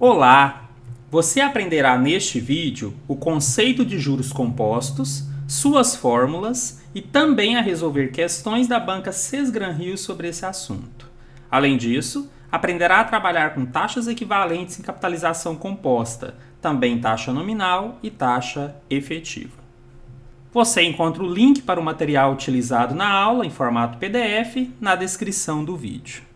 Olá! Você aprenderá neste vídeo o conceito de juros compostos, suas fórmulas e também a resolver questões da banca Sesgran-Rio sobre esse assunto. Além disso, aprenderá a trabalhar com taxas equivalentes em capitalização composta, também taxa nominal e taxa efetiva. Você encontra o link para o material utilizado na aula em formato PDF na descrição do vídeo.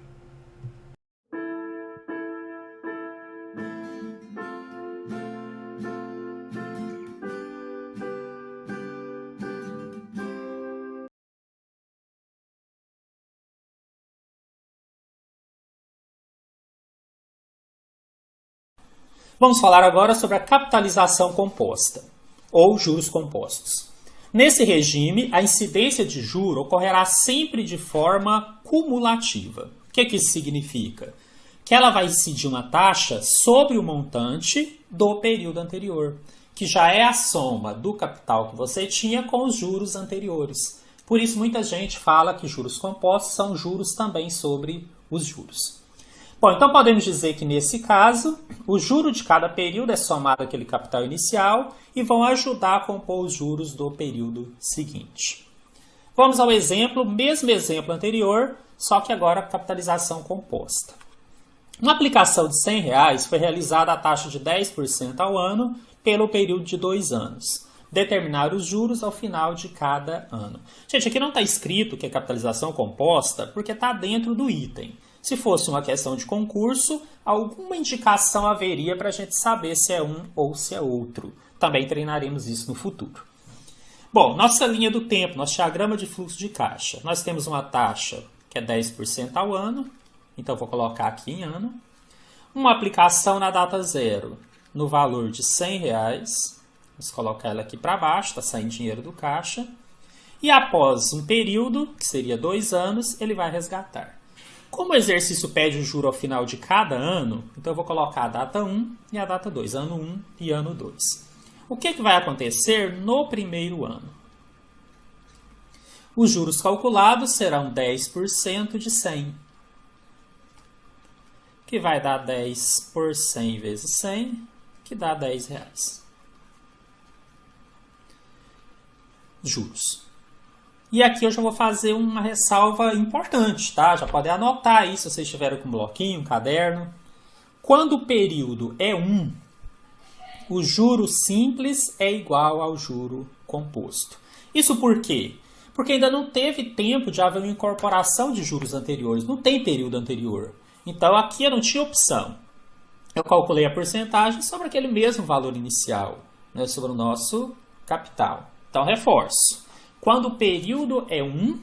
Vamos falar agora sobre a capitalização composta, ou juros compostos. Nesse regime, a incidência de juro ocorrerá sempre de forma cumulativa. O que isso significa? Que ela vai incidir uma taxa sobre o montante do período anterior, que já é a soma do capital que você tinha com os juros anteriores. Por isso, muita gente fala que juros compostos são juros também sobre os juros. Bom, então podemos dizer que nesse caso, o juro de cada período é somado àquele capital inicial e vão ajudar a compor os juros do período seguinte. Vamos ao exemplo, mesmo exemplo anterior, só que agora capitalização composta. Uma aplicação de R$100 foi realizada a taxa de 10% ao ano pelo período de 2 anos. Determinar os juros ao final de cada ano. Gente, aqui não está escrito que é capitalização composta porque está dentro do item. Se fosse uma questão de concurso, alguma indicação haveria para a gente saber se é um ou se é outro. Também treinaremos isso no futuro. Bom, nossa linha do tempo, nosso diagrama de fluxo de caixa. Nós temos uma taxa que é 10% ao ano, então vou colocar aqui em ano. Uma aplicação na data zero, no valor de R$100. Vamos colocar ela aqui para baixo, está saindo dinheiro do caixa. E após um período, que seria 2 anos, ele vai resgatar. Como o exercício pede o juro ao final de cada ano, então eu vou colocar a data 1 e a data 2, ano 1 e ano 2. O que vai acontecer no primeiro ano? Os juros calculados serão 10% de 100, que vai dar 10 por 100 vezes 100, que dá R$10. Juros. E aqui eu já vou fazer uma ressalva importante, tá? Já podem anotar aí se vocês estiverem com um bloquinho, um caderno. Quando o período é 1, o juro simples é igual ao juro composto. Isso por quê? Porque ainda não teve tempo de haver uma incorporação de juros anteriores, não tem período anterior. Então aqui eu não tinha opção. Eu calculei a porcentagem sobre aquele mesmo valor inicial, né, sobre o nosso capital. Então reforço. Quando o período é 1,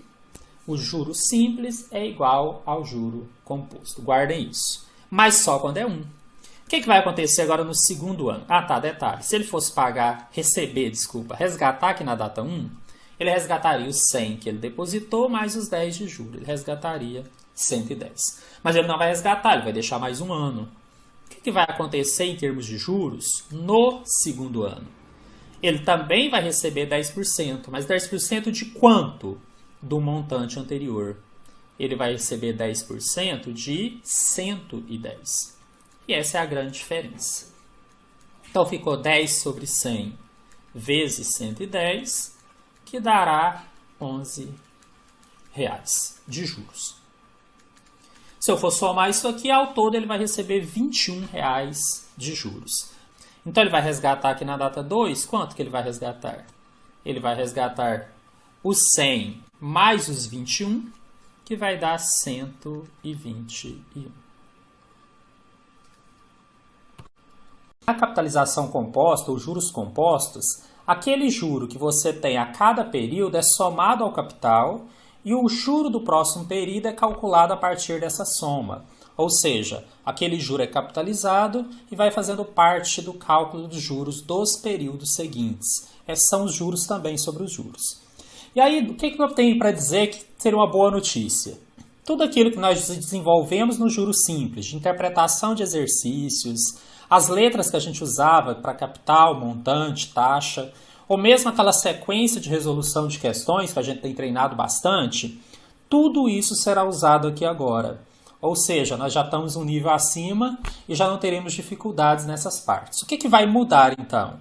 o juro simples é igual ao juro composto. Guardem isso. Mas só quando é 1. O que vai acontecer agora no segundo ano? Ah, tá, detalhe. Se ele fosse resgatar aqui na data 1, ele resgataria os 100 que ele depositou mais os 10 de juros. Ele resgataria 110. Mas ele não vai resgatar, ele vai deixar mais um ano. O que vai acontecer em termos de juros no segundo ano? Ele também vai receber 10%, mas 10% de quanto do montante anterior? Ele vai receber 10% de 110. E essa é a grande diferença. Então ficou 10 sobre 100 vezes 110, que dará R$11 de juros. Se eu for somar isso aqui, ao todo ele vai receber R$21 de juros. Então ele vai resgatar aqui na data 2, quanto que ele vai resgatar? Ele vai resgatar os 100 mais os 21, que vai dar 121. Na capitalização composta, ou juros compostos, aquele juro que você tem a cada período é somado ao capital e o juro do próximo período é calculado a partir dessa soma. Ou seja, aquele juro é capitalizado e vai fazendo parte do cálculo dos juros dos períodos seguintes. Esses são os juros também sobre os juros. E aí, o que eu tenho para dizer que seria uma boa notícia? Tudo aquilo que nós desenvolvemos no juro simples, de interpretação de exercícios, as letras que a gente usava para capital, montante, taxa, ou mesmo aquela sequência de resolução de questões que a gente tem treinado bastante, tudo isso será usado aqui agora. Ou seja, nós já estamos um nível acima e já não teremos dificuldades nessas partes. O que vai mudar, então?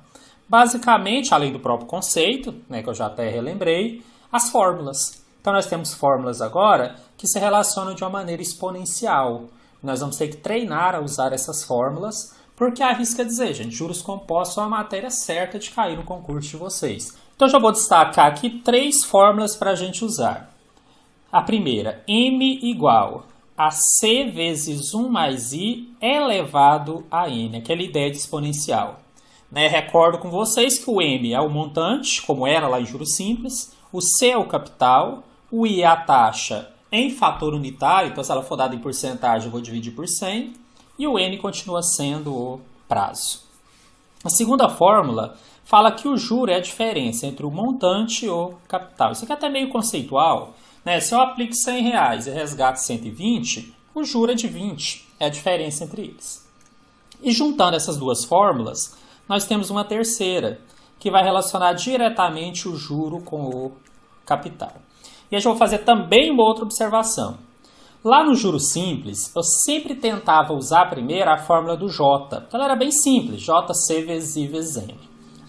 Basicamente, além do próprio conceito, né, que eu já até relembrei, as fórmulas. Então, nós temos fórmulas agora que se relacionam de uma maneira exponencial. Nós vamos ter que treinar a usar essas fórmulas, porque arrisca dizer, gente, juros compostos é uma matéria certa de cair no concurso de vocês. Então, já vou destacar aqui 3 fórmulas para a gente usar. A primeira, m igual a c vezes 1 mais i elevado a n, aquela ideia de exponencial. Né? Recordo com vocês que o m é o montante, como era lá em juros simples, o c é o capital, o i é a taxa em fator unitário, então se ela for dada em porcentagem eu vou dividir por 100, e o n continua sendo o prazo. A segunda fórmula fala que o juro é a diferença entre o montante e o capital. Isso aqui é até meio conceitual, né? Se eu aplico R$100 e resgato 120, o juro é de 20, é a diferença entre eles. E juntando essas duas fórmulas, nós temos uma terceira, que vai relacionar diretamente o juro com o capital. E eu vou fazer também uma outra observação. Lá no juro simples, eu sempre tentava usar primeiro a fórmula do J. Ela era bem simples, JC vezes I vezes M.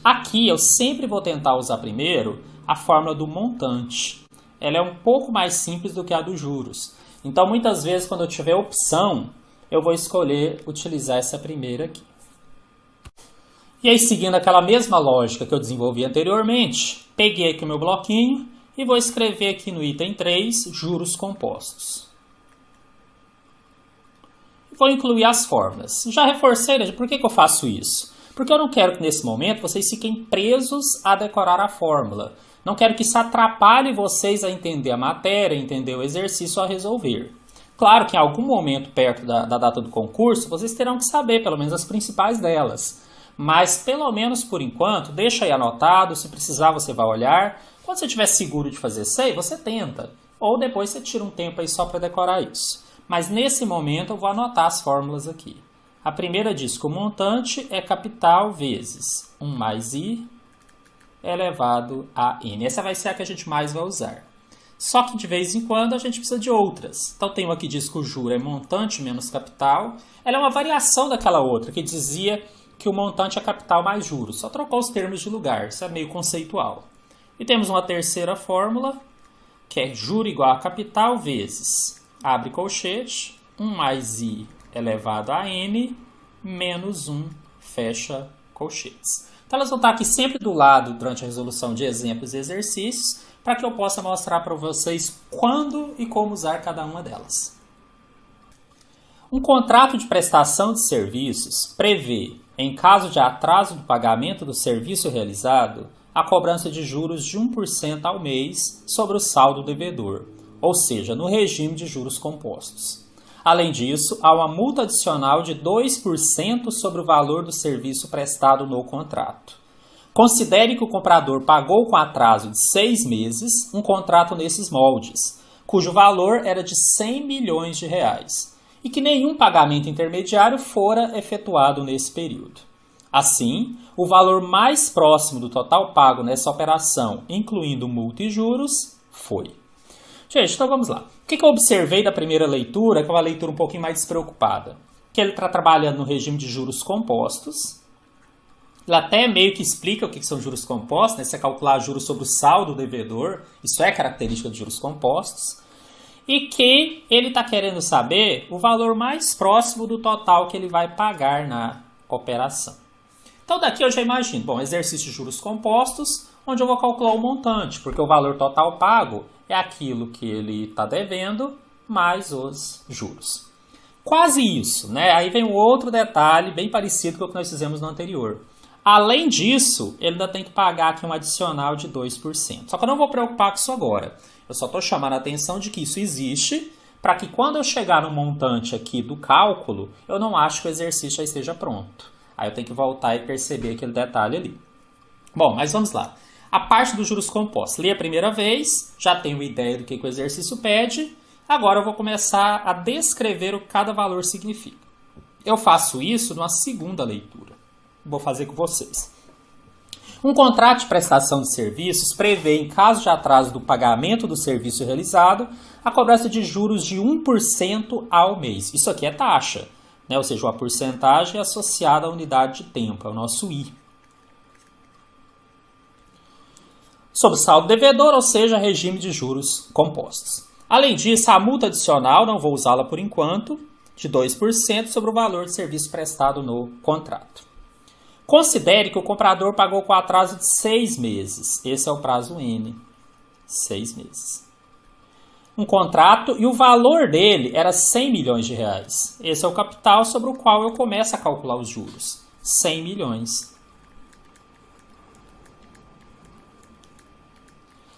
Aqui eu sempre vou tentar usar primeiro a fórmula do montante. Ela é um pouco mais simples do que a dos juros. Então, muitas vezes, quando eu tiver opção, eu vou escolher utilizar essa primeira aqui. E aí, seguindo aquela mesma lógica que eu desenvolvi anteriormente, peguei aqui o meu bloquinho e vou escrever aqui no item 3, juros compostos. Vou incluir as fórmulas. Já reforcei, né? Por que eu faço isso? Porque eu não quero que nesse momento vocês fiquem presos a decorar a fórmula. Não quero que isso atrapalhe vocês a entender a matéria, entender o exercício a resolver. Claro que em algum momento perto da data do concurso, vocês terão que saber pelo menos as principais delas. Mas pelo menos por enquanto, deixa aí anotado, se precisar você vai olhar. Quando você estiver seguro de fazer isso aí, você tenta. Ou depois você tira um tempo aí só para decorar isso. Mas nesse momento eu vou anotar as fórmulas aqui. A primeira diz que o montante é capital vezes 1 mais i elevado a n. Essa vai ser a que a gente mais vai usar. Só que de vez em quando a gente precisa de outras. Então tem uma que diz que o juro é montante menos capital. Ela é uma variação daquela outra que dizia que o montante é capital mais juros. Só trocou os termos de lugar. Isso é meio conceitual. E temos uma terceira fórmula, que é juro igual a capital vezes, abre colchete, 1 mais i elevado a n menos 1 fecha colchetes. Então elas vão estar aqui sempre do lado durante a resolução de exemplos e exercícios, para que eu possa mostrar para vocês quando e como usar cada uma delas. Um contrato de prestação de serviços prevê, em caso de atraso do pagamento do serviço realizado, a cobrança de juros de 1% ao mês sobre o saldo devedor, ou seja, no regime de juros compostos. Além disso, há uma multa adicional de 2% sobre o valor do serviço prestado no contrato. Considere que o comprador pagou com atraso de 6 meses um contrato nesses moldes, cujo valor era de R$100 milhões, e que nenhum pagamento intermediário fora efetuado nesse período. Assim, o valor mais próximo do total pago nessa operação, incluindo multa e juros, foi. Gente, então vamos lá. O que eu observei da primeira leitura, que é uma leitura um pouquinho mais despreocupada? Que ele está trabalhando no regime de juros compostos. Ele até meio que explica o que são juros compostos, né? Você calcular juros sobre o saldo devedor, isso é característica de juros compostos. E que ele está querendo saber o valor mais próximo do total que ele vai pagar na operação. Então daqui eu já imagino, bom, exercício de juros compostos, onde eu vou calcular o montante, porque o valor total pago é aquilo que ele está devendo, mais os juros. Quase isso, né? Aí vem um outro detalhe bem parecido com o que nós fizemos no anterior. Além disso, ele ainda tem que pagar aqui um adicional de 2%. Só que eu não vou preocupar com isso agora. Eu só estou chamando a atenção de que isso existe, para que quando eu chegar no montante aqui do cálculo, eu não acho que o exercício já esteja pronto. Aí eu tenho que voltar e perceber aquele detalhe ali. Bom, mas vamos lá. A parte dos juros compostos. Li a primeira vez, já tenho ideia do que o exercício pede. Agora eu vou começar a descrever o que cada valor significa. Eu faço isso numa segunda leitura. Vou fazer com vocês. Um contrato de prestação de serviços prevê, em caso de atraso do pagamento do serviço realizado, a cobrança de juros de 1% ao mês. Isso aqui é taxa, né? Ou seja, uma porcentagem associada à unidade de tempo, é o nosso I. Sobre saldo devedor, ou seja, regime de juros compostos. Além disso, a multa adicional, não vou usá-la por enquanto, de 2% sobre o valor de serviço prestado no contrato. Considere que o comprador pagou com atraso de 6 meses. Esse é o prazo N. 6 meses. Um contrato e o valor dele era 100 milhões de reais. Esse é o capital sobre o qual eu começo a calcular os juros. 100 milhões.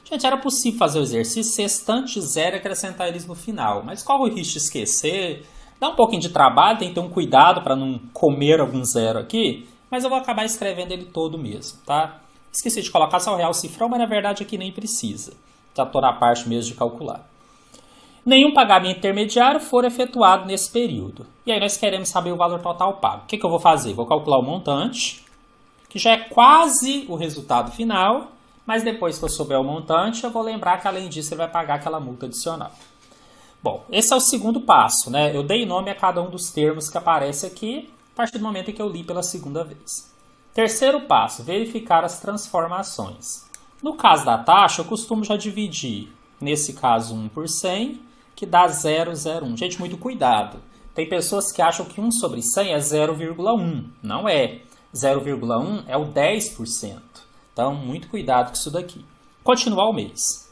Gente, era possível fazer o exercício restante zero e acrescentar eles no final. Mas qual o risco de esquecer? Dá um pouquinho de trabalho, tem que ter um cuidado para não comer algum zero aqui. Mas eu vou acabar escrevendo ele todo mesmo, tá? Esqueci de colocar só o real cifrão, mas na verdade aqui nem precisa. Já estou na parte mesmo de calcular. Nenhum pagamento intermediário for efetuado nesse período. E aí nós queremos saber o valor total pago. O que eu vou fazer? Vou calcular o montante, que já é quase o resultado final, mas depois que eu souber o montante, eu vou lembrar que além disso ele vai pagar aquela multa adicional. Bom, esse é o segundo passo, né? Eu dei nome a cada um dos termos que aparece aqui, a partir do momento em que eu li pela segunda vez. Terceiro passo, verificar as transformações. No caso da taxa, eu costumo já dividir, nesse caso 1 por 100, que dá 0,01. Gente, muito cuidado. Tem pessoas que acham que 1 sobre 100 é 0,1. Não é. 0,1 é o 10%. Então, muito cuidado com isso daqui. Continuar o mês.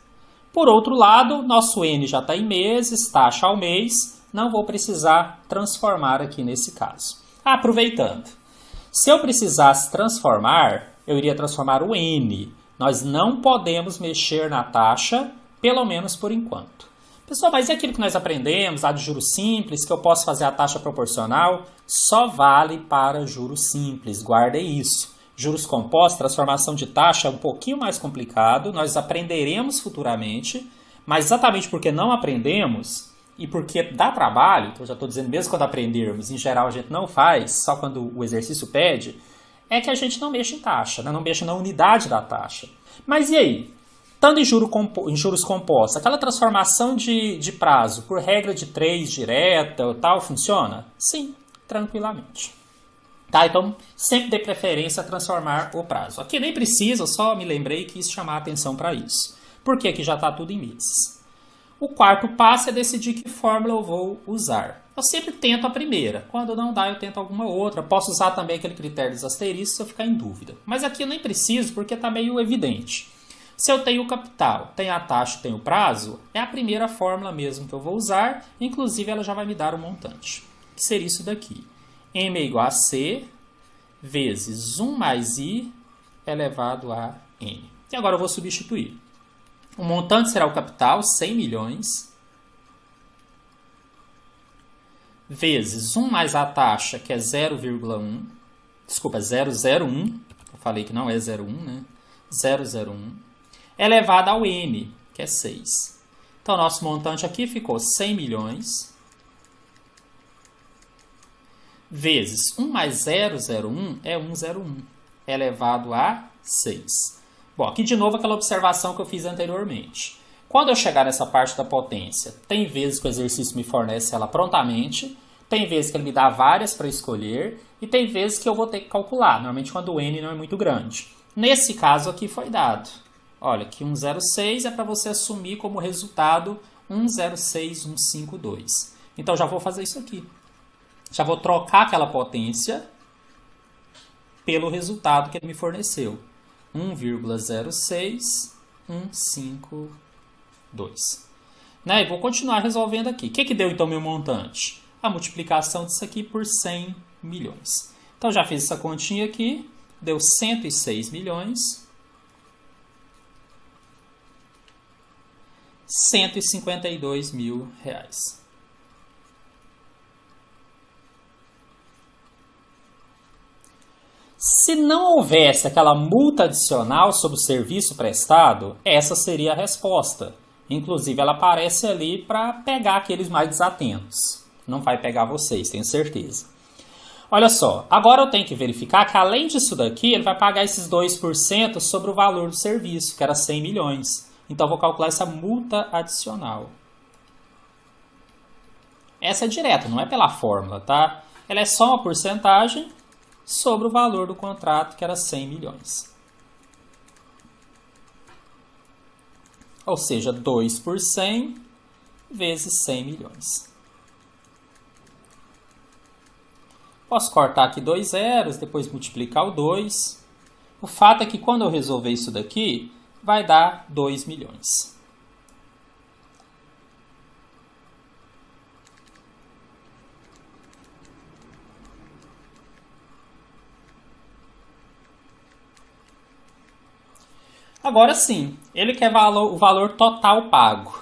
Por outro lado, nosso N já está em meses, taxa ao mês. Não vou precisar transformar aqui nesse caso. Aproveitando. Se eu precisasse transformar, eu iria transformar o N. Nós não podemos mexer na taxa, pelo menos por enquanto. Pessoal, mas é aquilo que nós aprendemos, a de juros simples, que eu posso fazer a taxa proporcional, só vale para juros simples. Guardem isso. Juros compostos, transformação de taxa é um pouquinho mais complicado, nós aprenderemos futuramente, mas exatamente porque não aprendemos e porque dá trabalho, que eu já estou dizendo mesmo quando aprendermos, em geral a gente não faz, só quando o exercício pede, é que a gente não mexe em taxa, né? Não mexe na unidade da taxa. Mas e aí? Estando em juros compostos, aquela transformação de prazo por regra de 3 direta tal, funciona? Sim, tranquilamente. Tá, então, sempre dê preferência a transformar o prazo. Aqui nem precisa, eu só me lembrei que quis chamar a atenção para isso. Porque aqui já está tudo em meses. O quarto passo é decidir que fórmula eu vou usar. Eu sempre tento a primeira. Quando não dá, eu tento alguma outra. Posso usar também aquele critério dos asteriscos se eu ficar em dúvida. Mas aqui eu nem preciso porque está meio evidente. Se eu tenho o capital, tenho a taxa e tenho o prazo, é a primeira fórmula mesmo que eu vou usar. Inclusive, ela já vai me dar o montante. Que seria isso daqui. M é igual a C vezes 1 mais I elevado a N. E agora eu vou substituir. O montante será o capital, 100 milhões, vezes 1 mais a taxa, que é 0,1. Desculpa, 001. Eu falei que não é 0,1, né? 001. Elevado ao N, que é 6. Então, nosso montante aqui ficou 100 milhões. Vezes 1 mais 001 é 101, elevado a 6. Bom, aqui de novo aquela observação que eu fiz anteriormente. Quando eu chegar nessa parte da potência, tem vezes que o exercício me fornece ela prontamente, tem vezes que ele me dá várias para escolher, e tem vezes que eu vou ter que calcular, normalmente quando o N não é muito grande. Nesse caso aqui foi dado. Olha, que 106 é para você assumir como resultado 106152. Então já vou fazer isso aqui. Já vou trocar aquela potência pelo resultado que ele me forneceu. 1,06152. Né? E vou continuar resolvendo aqui. O que deu então meu montante? A multiplicação disso aqui por 100 milhões. Então já fiz essa continha aqui. Deu 106 milhões. 152 mil reais. Se não houvesse aquela multa adicional sobre o serviço prestado, essa seria a resposta. Inclusive, ela aparece ali para pegar aqueles mais desatentos. Não vai pegar vocês, tenho certeza. Olha só, agora eu tenho que verificar que além disso daqui, ele vai pagar esses 2% sobre o valor do serviço, que era 100 milhões. Então eu vou calcular essa multa adicional. Essa é direta, não é pela fórmula, tá? Ela é só uma porcentagem sobre o valor do contrato, que era 100 milhões. Ou seja, 2 por 100 vezes 100 milhões. Posso cortar aqui 2 zeros, depois multiplicar o 2. O fato é que quando eu resolver isso daqui, vai dar 2 milhões. Agora sim, ele quer o valor total pago.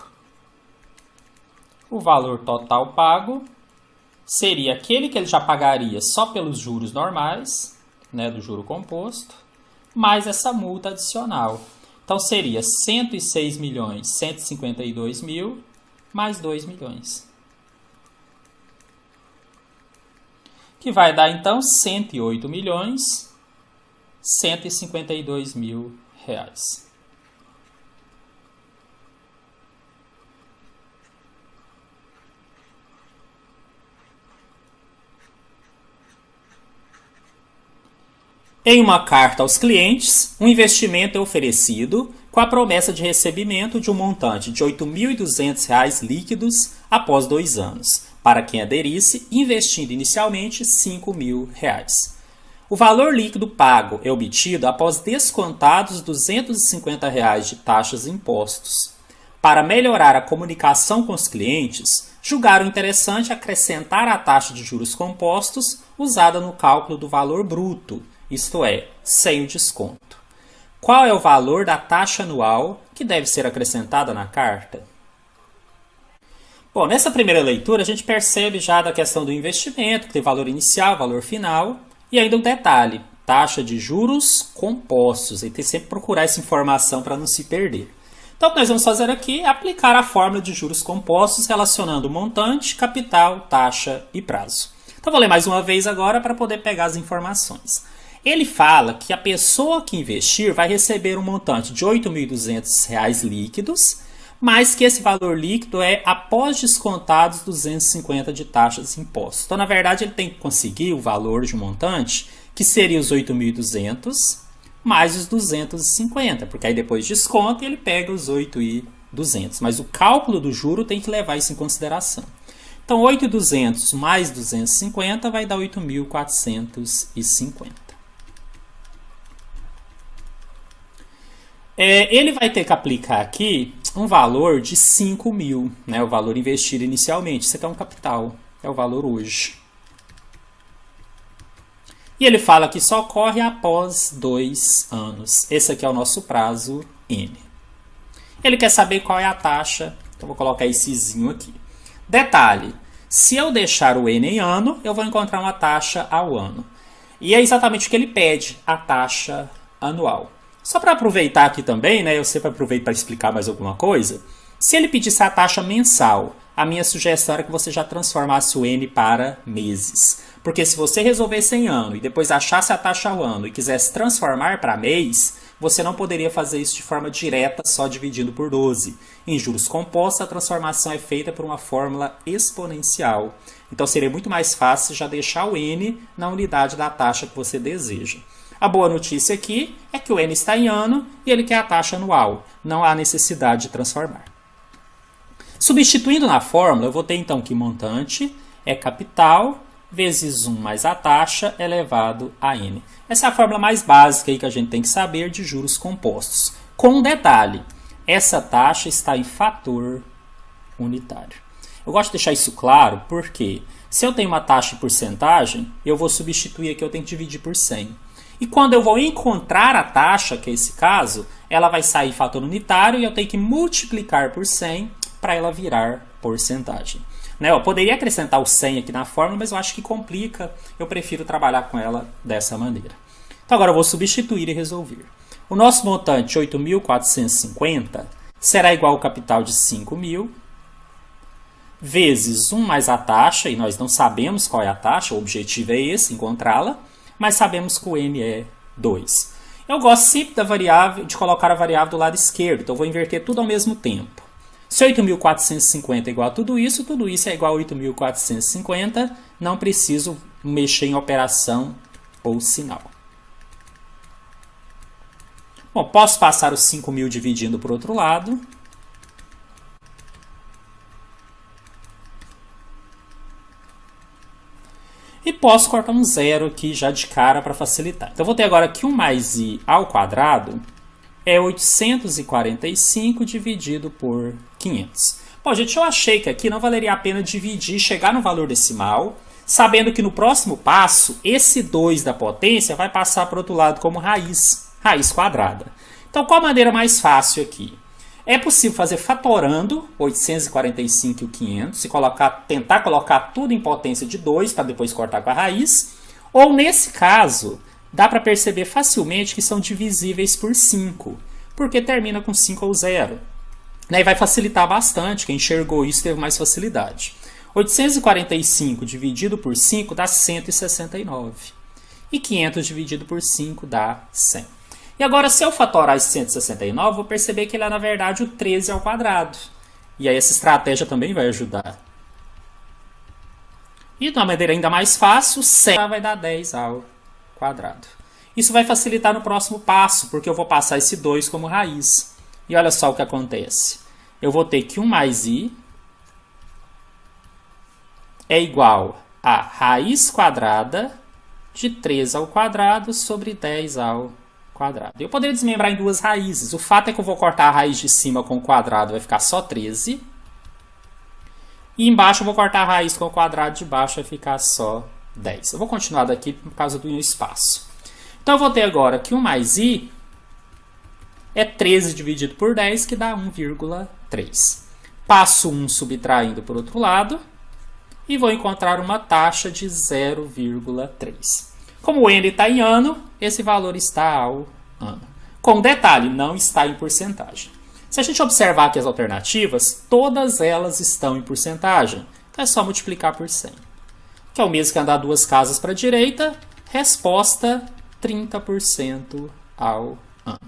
O valor total pago seria aquele que ele já pagaria só pelos juros normais, né, do juro composto, mais essa multa adicional. Então seria 106 milhões 152 mil mais 2 milhões. Que vai dar então 108 milhões 152 mil reais. Em uma carta aos clientes, um investimento é oferecido com a promessa de recebimento de um montante de R$ 8.200 líquidos após 2 anos, para quem aderisse, investindo inicialmente R$ 5.000. O valor líquido pago é obtido após descontados R$ 250 de taxas e impostos. Para melhorar a comunicação com os clientes, julgaram interessante acrescentar a taxa de juros compostos usada no cálculo do valor bruto, isto é, sem o desconto. Qual é o valor da taxa anual que deve ser acrescentada na carta? Bom, nessa primeira leitura a gente percebe já da questão do investimento, que tem valor inicial, valor final, e ainda um detalhe, taxa de juros compostos. E tem sempre que procurar essa informação para não se perder. Então o que nós vamos fazer aqui é aplicar a fórmula de juros compostos relacionando montante, capital, taxa e prazo. Então vou ler mais uma vez agora para poder pegar as informações. Ele fala que a pessoa que investir vai receber um montante de R$ 8.200 líquidos, mas que esse valor líquido é após descontados 250 de taxas e impostos. Então, na verdade, ele tem que conseguir o valor de um montante que seria os 8.200 mais os 250, porque aí depois desconta e ele pega os 8.200. Mas o cálculo do juro tem que levar isso em consideração. Então, 8.200 mais 250 vai dar 8.450. Ele vai ter que aplicar aqui um valor de 5 mil, né? O valor investido inicialmente. Isso aqui é um capital, é o valor hoje. E ele fala que só ocorre após 2 anos. Esse aqui é o nosso prazo N. Ele quer saber qual é a taxa, então vou colocar esse zinho aqui. Detalhe, se eu deixar o N em ano, eu vou encontrar uma taxa ao ano. E é exatamente o que ele pede, a taxa anual. Só para aproveitar aqui também, né, eu sempre aproveito para explicar mais alguma coisa. Se ele pedisse a taxa mensal, a minha sugestão era que você já transformasse o N para meses. Porque se você resolvesse em ano e depois achasse a taxa ao ano e quisesse transformar para mês, você não poderia fazer isso de forma direta, só dividindo por 12. Em juros compostos, a transformação é feita por uma fórmula exponencial. Então seria muito mais fácil já deixar o N na unidade da taxa que você deseja. A boa notícia aqui é que o N está em ano e ele quer a taxa anual. Não há necessidade de transformar. Substituindo na fórmula, eu vou ter então que montante é capital vezes 1 mais a taxa elevado a N. Essa é a fórmula mais básica aí que a gente tem que saber de juros compostos. Com um detalhe, essa taxa está em fator unitário. Eu gosto de deixar isso claro porque se eu tenho uma taxa em porcentagem, eu vou substituir aqui, eu tenho que dividir por 100. E quando eu vou encontrar a taxa, que é esse caso, ela vai sair fator unitário e eu tenho que multiplicar por 100 para ela virar porcentagem. Né? Eu poderia acrescentar o 100 aqui na fórmula, mas eu acho que complica. Eu prefiro trabalhar com ela dessa maneira. Então agora eu vou substituir e resolver. O nosso montante, 8.450, será igual ao capital de 5.000, vezes 1 mais a taxa, e nós não sabemos qual é a taxa, o objetivo é esse, encontrá-la, mas sabemos que o n é 2. Eu gosto sempre da variável, de colocar a variável do lado esquerdo, então eu vou inverter tudo ao mesmo tempo. Se 8.450 é igual a tudo isso é igual a 8.450, não preciso mexer em operação ou sinal. Bom, posso passar os 5.000 dividindo para o outro lado. E posso cortar um zero aqui já de cara para facilitar. Então, vou ter agora que 1 mais i ao quadrado é 845 dividido por 500. Bom, gente, eu achei que aqui não valeria a pena dividir, chegar no valor decimal, sabendo que no próximo passo, esse 2 da potência vai passar para o outro lado como raiz quadrada. Então, qual a maneira mais fácil aqui? É possível fazer fatorando 845 e o 500 e tentar colocar tudo em potência de 2 para depois cortar com a raiz. Ou, nesse caso, dá para perceber facilmente que são divisíveis por 5, porque termina com 5 ou 0. E vai facilitar bastante, quem enxergou isso teve mais facilidade. 845 dividido por 5 dá 169. E 500 dividido por 5 dá 100. E agora, se eu fatorar esse 169, vou perceber que ele é, na verdade, o 13 ao quadrado. E aí essa estratégia também vai ajudar. E de uma maneira ainda mais fácil, 100 vai dar 10 ao quadrado. Isso vai facilitar no próximo passo, porque eu vou passar esse 2 como raiz. E olha só o que acontece. Eu vou ter que 1 mais i é igual a raiz quadrada de 3 ao quadrado sobre 10 ao quadrado. Eu poderia desmembrar em duas raízes. O fato é que eu vou cortar a raiz de cima com o quadrado, vai ficar só 13. E embaixo eu vou cortar a raiz com o quadrado de baixo, vai ficar só 10. Eu vou continuar daqui por causa do espaço. Então eu vou ter agora que 1 mais i é 13 dividido por 10, que dá 1,3. Passo 1 subtraindo por outro lado e vou encontrar uma taxa de 0,3. Como o n está em ano, esse valor está ao ano. Com detalhe, não está em porcentagem. Se a gente observar aqui as alternativas, todas elas estão em porcentagem. Então é só multiplicar por 100. Que é o mesmo que andar duas casas para a direita. Resposta, 30% ao ano.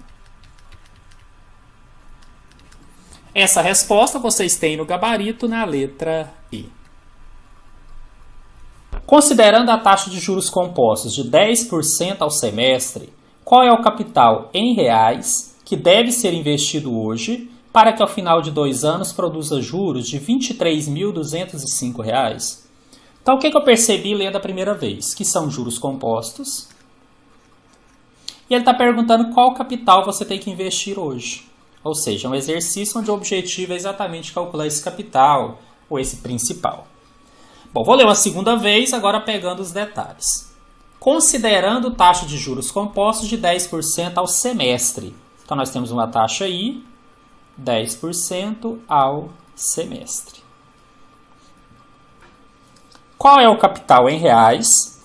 Essa resposta vocês têm no gabarito na letra E. Considerando a taxa de juros compostos de 10% ao semestre, qual é o capital em reais que deve ser investido hoje para que ao final de 2 anos produza juros de R$ 23.205? Então, o que eu percebi lendo a primeira vez? Que são juros compostos. E ele está perguntando qual capital você tem que investir hoje. Ou seja, é um exercício onde o objetivo é exatamente calcular esse capital ou esse principal. Bom, vou ler uma segunda vez, agora pegando os detalhes. Considerando taxa de juros compostos de 10% ao semestre. Então, nós temos uma taxa I, 10% ao semestre. Qual é o capital em reais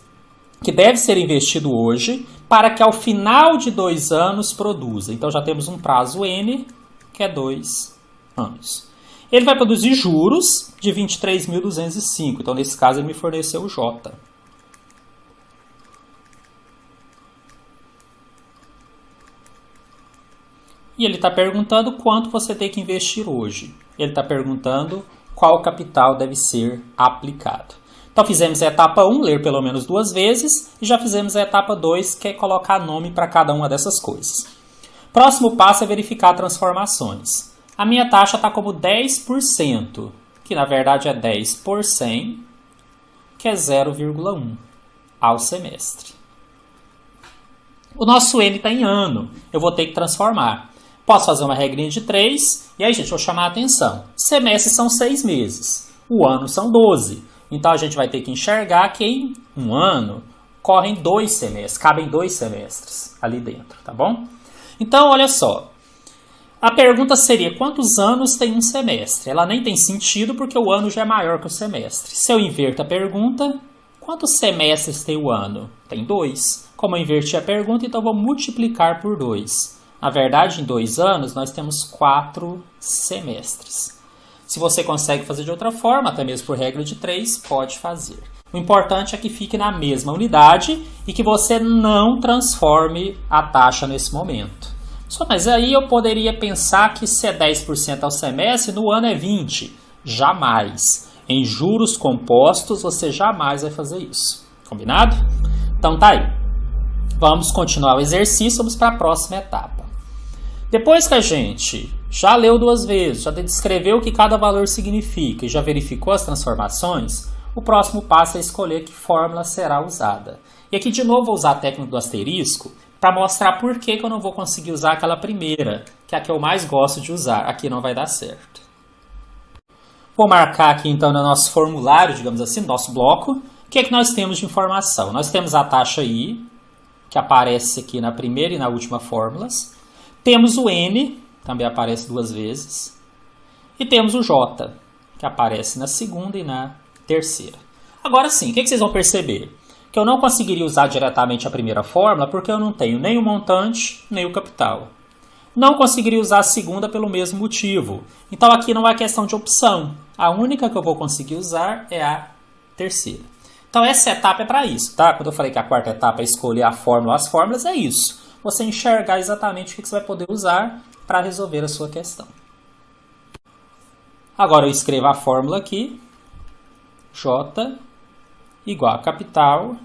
que deve ser investido hoje para que ao final de 2 anos produza? Então, já temos um prazo N, que é 2 anos. Ele vai produzir juros de 23.205. Então, nesse caso, ele me forneceu o J. E ele está perguntando quanto você tem que investir hoje. Ele está perguntando qual capital deve ser aplicado. Então, fizemos a etapa 1, ler pelo menos 2 vezes, e já fizemos a etapa 2, que é colocar nome para cada uma dessas coisas. Próximo passo é verificar transformações. A minha taxa está como 10%, que na verdade é 10 por 100, que é 0,1 ao semestre. O nosso N está em ano, eu vou ter que transformar. Posso fazer uma regrinha de 3, e aí, gente, vou chamar a atenção. Semestres são 6 meses, o ano são 12. Então, a gente vai ter que enxergar que em um ano correm 2 semestres, cabem 2 semestres ali dentro, tá bom? Então, olha só. A pergunta seria, quantos anos tem um semestre? Ela nem tem sentido porque o ano já é maior que o semestre. Se eu inverto a pergunta, quantos semestres tem o ano? Tem 2. Como eu inverti a pergunta, então eu vou multiplicar por 2. Na verdade, em 2 anos, nós temos 4 semestres. Se você consegue fazer de outra forma, até mesmo por regra de 3, pode fazer. O importante é que fique na mesma unidade e que você não transforme a taxa nesse momento. Só, mas aí eu poderia pensar que se é 10% ao semestre, no ano é 20%. Jamais. Em juros compostos, você jamais vai fazer isso. Combinado? Então tá aí. Vamos continuar o exercício, vamos para a próxima etapa. Depois que a gente já leu 2 vezes, já descreveu o que cada valor significa e já verificou as transformações, o próximo passo é escolher que fórmula será usada. E aqui de novo vou usar a técnica do asterisco para mostrar por que eu não vou conseguir usar aquela primeira, que é a que eu mais gosto de usar. Aqui não vai dar certo. Vou marcar aqui então no nosso formulário, digamos assim, no nosso bloco, o que é que nós temos de informação. Nós temos a taxa I, que aparece aqui na primeira e na última fórmulas. Temos o N, também aparece 2 vezes. E temos o J, que aparece na segunda e na terceira. Agora sim, o que vocês vão perceber? Que eu não conseguiria usar diretamente a primeira fórmula porque eu não tenho nem o montante, nem o capital. Não conseguiria usar a segunda pelo mesmo motivo. Então aqui não é questão de opção. A única que eu vou conseguir usar é a terceira. Então essa etapa é para isso, tá? Quando eu falei que a quarta etapa é escolher a fórmula ou as fórmulas, é isso. Você enxergar exatamente o que você vai poder usar para resolver a sua questão. Agora eu escrevo a fórmula aqui. J igual a capital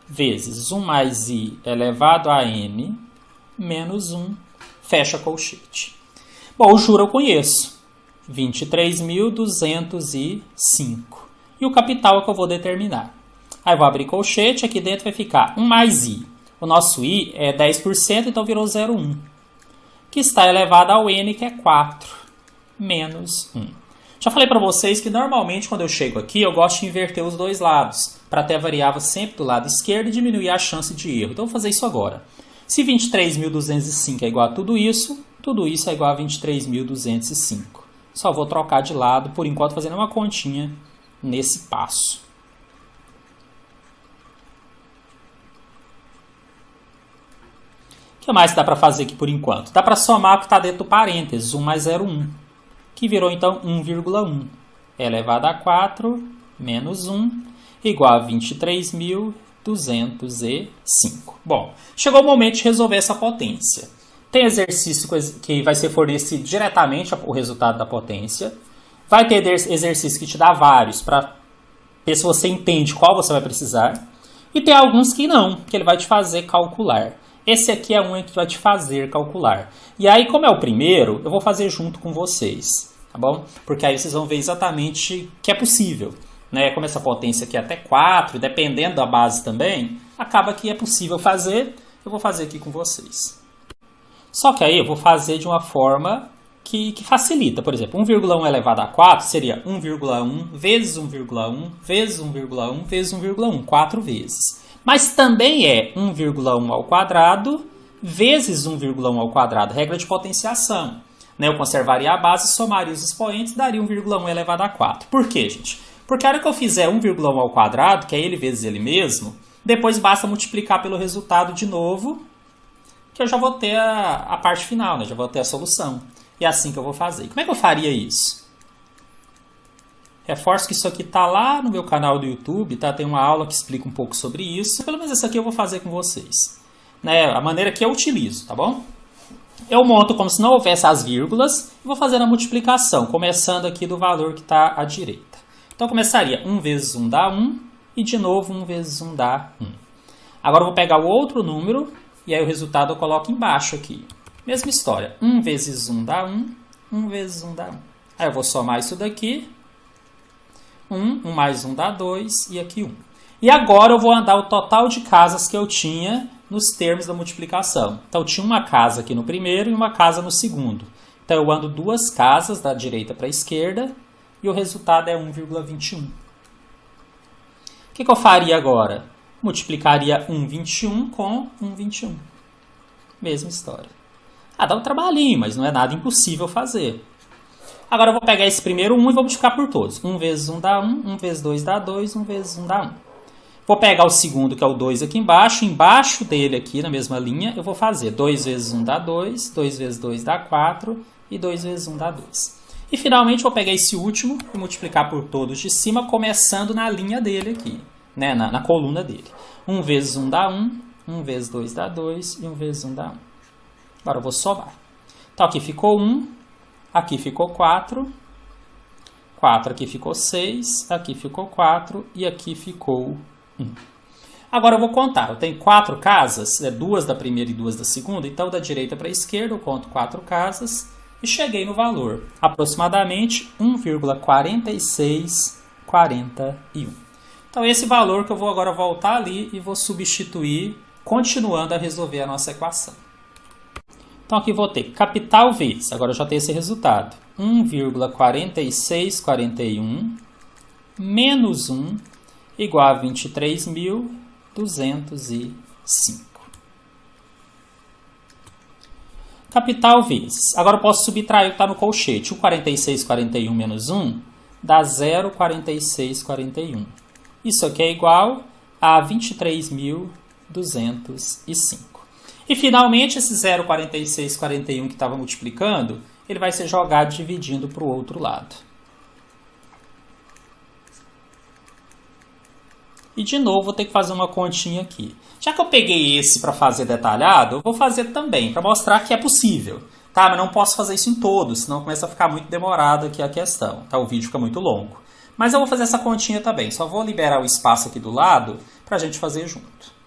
vezes 1 mais I elevado a N menos 1, fecha colchete. Bom, o juro eu conheço, 23.205. E o capital é que eu vou determinar. Aí eu vou abrir colchete, aqui dentro vai ficar 1 mais I. O nosso I é 10%, então virou 0,1. Que está elevado ao N, que é 4, menos 1. Já falei para vocês que normalmente quando eu chego aqui eu gosto de inverter os dois lados, para ter a variável sempre do lado esquerdo e diminuir a chance de erro. Então eu vou fazer isso agora. Se 23.205 é igual a tudo isso é igual a 23.205. Só vou trocar de lado, por enquanto fazendo uma continha nesse passo. O que mais dá para fazer aqui por enquanto? Dá para somar o que está dentro do parênteses, 1 mais 0,1. Que virou então 1,1 elevado a 4 menos 1 igual a 23.205. Bom, chegou o momento de resolver essa potência. Tem exercício que vai ser fornecido diretamente o resultado da potência. Vai ter exercício que te dá vários para ver se você entende qual você vai precisar. E tem alguns que não, que ele vai te fazer calcular. Esse aqui é um que vai te fazer calcular. E aí, como é o primeiro, eu vou fazer junto com vocês, tá bom? Porque aí vocês vão ver exatamente que é possível, né? Como essa potência aqui é até 4, dependendo da base também, acaba que é possível fazer. Eu vou fazer aqui com vocês. Só que aí eu vou fazer de uma forma que facilita. Por exemplo, 1,1 elevado a 4 seria 1,1 vezes 1,1 vezes 1,1 vezes 1,1, 4 vezes. Mas também é 1,1 ao quadrado vezes 1,1 ao quadrado, regra de potenciação. Né? Eu conservaria a base, somaria os expoentes, daria 1,1 elevado a 4. Por quê, gente? Porque a hora que eu fizer 1,1 ao quadrado, que é ele vezes ele mesmo, depois basta multiplicar pelo resultado de novo, que eu já vou ter a parte final, né? Já vou ter a solução. E é assim que eu vou fazer. Como é que eu faria isso? Reforço que isso aqui está lá no meu canal do YouTube, tá? Tem uma aula que explica um pouco sobre isso. Pelo menos essa aqui eu vou fazer com vocês. Né? A maneira que eu utilizo, tá bom? Eu monto como se não houvesse as vírgulas e vou fazendo a multiplicação, começando aqui do valor que está à direita. Então, eu começaria 1 vezes 1 dá 1 e de novo 1 vezes 1 dá 1. Agora eu vou pegar o outro número e aí o resultado eu coloco embaixo aqui. Mesma história. 1 vezes 1 dá 1, 1 vezes 1 dá 1. Aí eu vou somar isso daqui. 1 mais 1 dá 2 e aqui 1. E agora eu vou andar o total de casas que eu tinha nos termos da multiplicação. Então, eu tinha uma casa aqui no primeiro e uma casa no segundo. Então, eu ando 2 casas da direita para a esquerda e o resultado é 1,21. O que eu faria agora? Multiplicaria 1,21 com 1,21. Mesma história. Dá um trabalhinho, mas não é nada impossível fazer. Agora eu vou pegar esse primeiro 1 e vou multiplicar por todos. 1 vezes 1 dá 1, 1 vezes 2 dá 2, 1 vezes 1 dá 1. Vou pegar o segundo, que é o 2 aqui embaixo. Embaixo dele aqui, na mesma linha, eu vou fazer 2 vezes 1 dá 2, 2 vezes 2 dá 4 e 2 vezes 1 dá 2. E finalmente vou pegar esse último e multiplicar por todos de cima, começando na linha dele aqui, né? na coluna dele. 1 vezes 1 dá 1, 1 vezes 2 dá 2 e 1 vezes 1 dá 1. Agora eu vou somar. Então aqui ficou 1, aqui ficou 4, 4 aqui ficou 6, aqui ficou 4 e aqui ficou 1. Agora eu vou contar. Eu tenho 4 casas, 2 da primeira e 2 da segunda, então da direita para a esquerda eu conto 4 casas e cheguei no valor, aproximadamente 1,4641. Então esse valor que eu vou agora voltar ali e vou substituir, continuando a resolver a nossa equação. Então aqui vou ter capital vezes, agora eu já tenho esse resultado, 1,4641 menos 1 igual a 23.205. Capital vezes, agora eu posso subtrair o que está no colchete, 1,4641 menos 1 dá 0,4641. Isso aqui é igual a 23.205. E finalmente esse 0,4641 que estava multiplicando, ele vai ser jogado dividindo para o outro lado. E de novo vou ter que fazer uma continha aqui. Já que eu peguei esse para fazer detalhado, eu vou fazer também, para mostrar que é possível. Tá? Mas não posso fazer isso em todos, senão começa a ficar muito demorado aqui a questão. Tá? O vídeo fica muito longo. Mas eu vou fazer essa continha também. Só vou liberar o espaço aqui do lado para a gente fazer junto.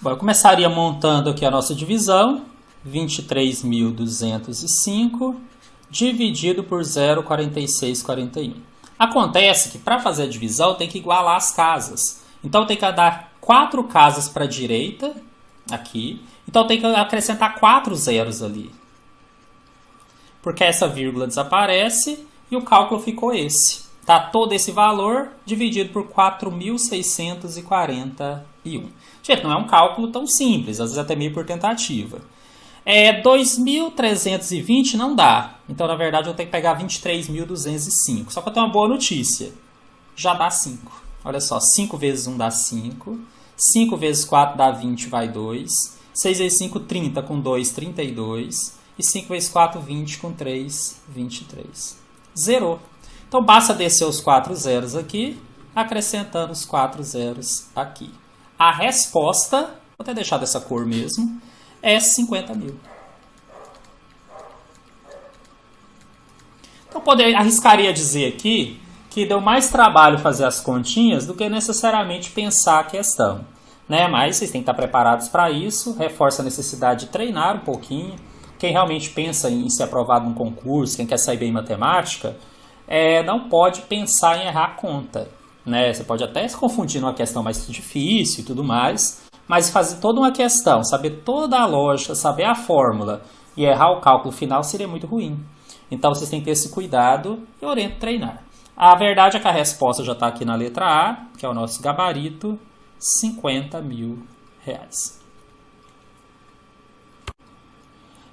Bom, eu começaria montando aqui a nossa divisão. 23.205 dividido por 0,4641. Acontece que para fazer a divisão tem que igualar as casas. Então tem que dar 4 casas para a direita, aqui. Então tem que acrescentar 4 zeros ali. Porque essa vírgula desaparece e o cálculo ficou esse. Tá todo esse valor dividido por 4.641. Gente, não é um cálculo tão simples, às vezes até meio por tentativa. 2.320 não dá. Então, na verdade, eu tenho que pegar 23.205. Só que eu tenho uma boa notícia. Já dá 5. Olha só, 5 vezes 1 dá 5. 5 vezes 4 dá 20, vai 2. 6 vezes 5, 30, com 2, 32. E 5 vezes 4, 20, com 3, 23. Zerou. Então, basta descer os 4 zeros aqui, acrescentando os 4 zeros aqui. A resposta, vou até deixar dessa cor mesmo, é 50 mil. Então, arriscaria dizer aqui que deu mais trabalho fazer as continhas do que necessariamente pensar a questão. Né? Mas vocês têm que estar preparados para isso, reforça a necessidade de treinar um pouquinho. Quem realmente pensa em ser aprovado num concurso, quem quer sair bem em matemática, não pode pensar em errar a conta. Né? Você pode até se confundir numa questão mais difícil e tudo mais, mas fazer toda uma questão, saber toda a lógica, saber a fórmula e errar o cálculo final seria muito ruim. Então vocês têm que ter esse cuidado e oriento a treinar. A verdade é que a resposta já está aqui na letra A, que é o nosso gabarito, 50 mil reais.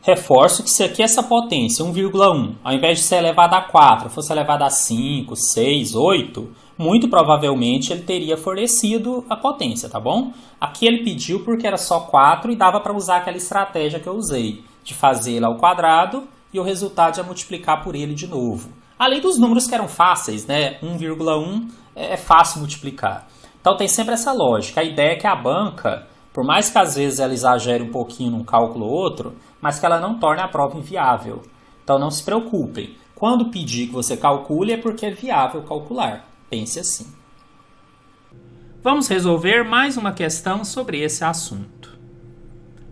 Reforço que se aqui essa potência, 1,1, ao invés de ser elevada a 4, fosse elevada a 5, 6, 8, muito provavelmente ele teria fornecido a potência, tá bom? Aqui ele pediu porque era só 4 e dava para usar aquela estratégia que eu usei, de fazer ele ao quadrado e o resultado já multiplicar por ele de novo. Além dos números que eram fáceis, né? 1,1 é fácil multiplicar. Então tem sempre essa lógica. A ideia é que a banca, por mais que às vezes ela exagere um pouquinho num cálculo ou outro, mas que ela não torne a prova inviável. Então não se preocupem. Quando pedir que você calcule é porque é viável calcular. Pense assim. Vamos resolver mais uma questão sobre esse assunto.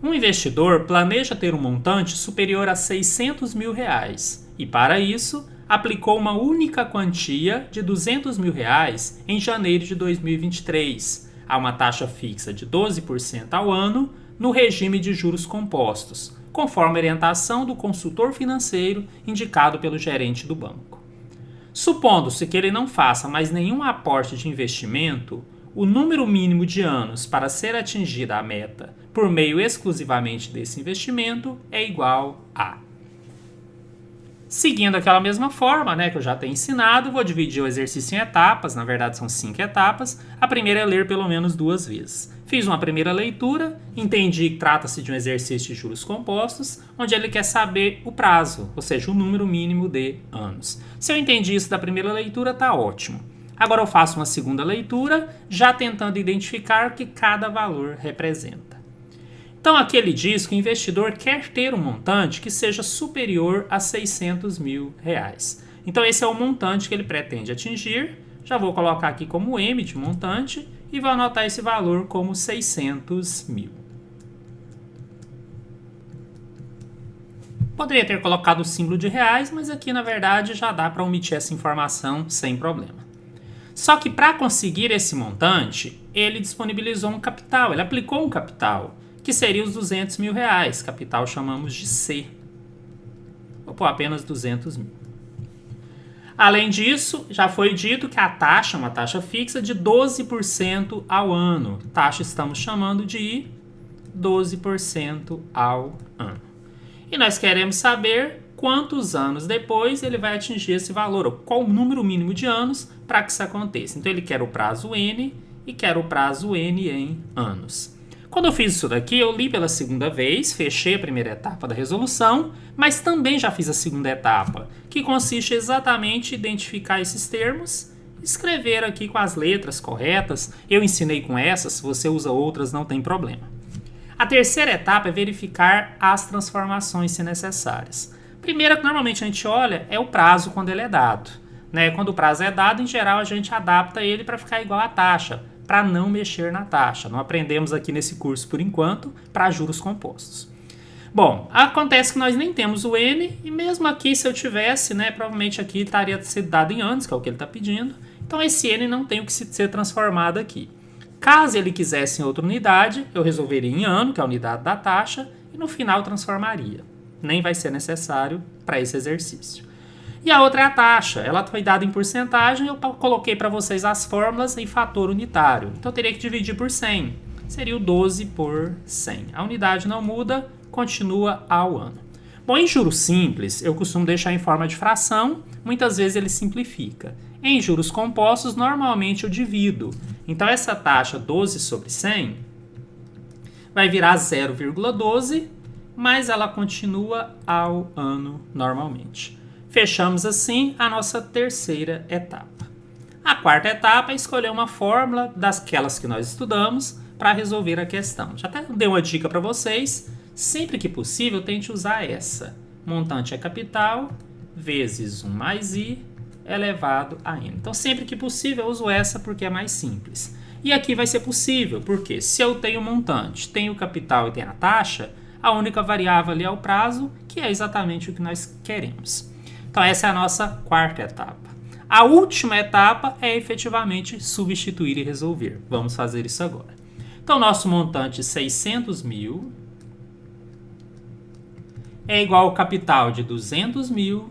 Um investidor planeja ter um montante superior a 600 mil reais e, para isso, aplicou uma única quantia de 200 mil reais em janeiro de 2023, a uma taxa fixa de 12% ao ano no regime de juros compostos, conforme a orientação do consultor financeiro indicado pelo gerente do banco. Supondo-se que ele não faça mais nenhum aporte de investimento, o número mínimo de anos para ser atingida a meta por meio exclusivamente desse investimento é igual a... Seguindo aquela mesma forma, né, que eu já tenho ensinado, vou dividir o exercício em etapas, na verdade são 5 etapas. A primeira é ler pelo menos 2 vezes. Fiz uma primeira leitura, entendi que trata-se de um exercício de juros compostos, onde ele quer saber o prazo, ou seja, o número mínimo de anos. Se eu entendi isso da primeira leitura, tá ótimo. Agora eu faço uma segunda leitura, já tentando identificar o que cada valor representa. Então aqui ele diz que o investidor quer ter um montante que seja superior a R$600 mil. Então esse é o montante que ele pretende atingir. Já vou colocar aqui como M de montante e vou anotar esse valor como 600 mil. Poderia ter colocado o símbolo de reais, mas aqui na verdade já dá para omitir essa informação sem problema. Só que para conseguir esse montante, ele disponibilizou um capital, ele aplicou um capital, que seria os R$200 mil. Capital chamamos de C. Vou pôr apenas 200 mil. Além disso, já foi dito que a taxa, uma taxa fixa de 12% ao ano. Taxa estamos chamando de 12% ao ano. E nós queremos saber quantos anos depois ele vai atingir esse valor, ou qual o número mínimo de anos para que isso aconteça. Então ele quer o prazo N e quer o prazo N em anos. Quando eu fiz isso daqui, eu li pela segunda vez, fechei a primeira etapa da resolução, mas também já fiz a segunda etapa, que consiste exatamente em identificar esses termos, escrever aqui com as letras corretas. Eu ensinei com essas, se você usa outras não tem problema. A terceira etapa é verificar as transformações se necessárias. Primeira que normalmente a gente olha é o prazo quando ele é dado. Quando o prazo é dado, em geral a gente adapta ele para ficar igual à taxa, para não mexer na taxa. Não aprendemos aqui nesse curso, por enquanto, para juros compostos. Bom, acontece que nós nem temos o N, e mesmo aqui, se eu tivesse, provavelmente aqui estaria sido dado em anos, que é o que ele está pedindo. Então, esse N não tem o que ser transformado aqui. Caso ele quisesse em outra unidade, eu resolveria em ano, que é a unidade da taxa, e no final transformaria. Nem vai ser necessário para esse exercício. E a outra é a taxa. Ela foi dada em porcentagem, eu coloquei para vocês as fórmulas em fator unitário. Então eu teria que dividir por 100. Seria o 12 por 100. A unidade não muda, continua ao ano. Bom, em juros simples, eu costumo deixar em forma de fração, muitas vezes ele simplifica. Em juros compostos, normalmente eu divido. Então essa taxa 12 sobre 100 vai virar 0,12, mas ela continua ao ano normalmente. Fechamos assim a nossa terceira etapa. A quarta etapa é escolher uma fórmula daquelas que nós estudamos para resolver a questão. Já até dei uma dica para vocês. Sempre que possível, tente usar essa. Montante é capital vezes 1 mais I elevado a N. Então, sempre que possível, eu uso essa porque é mais simples. E aqui vai ser possível, porque se eu tenho montante, tenho capital e tenho a taxa, a única variável ali é o prazo, que é exatamente o que nós queremos. Então essa é a nossa quarta etapa. A última etapa é efetivamente substituir e resolver. Vamos fazer isso agora. Então nosso montante 600 mil é igual ao capital de 200 mil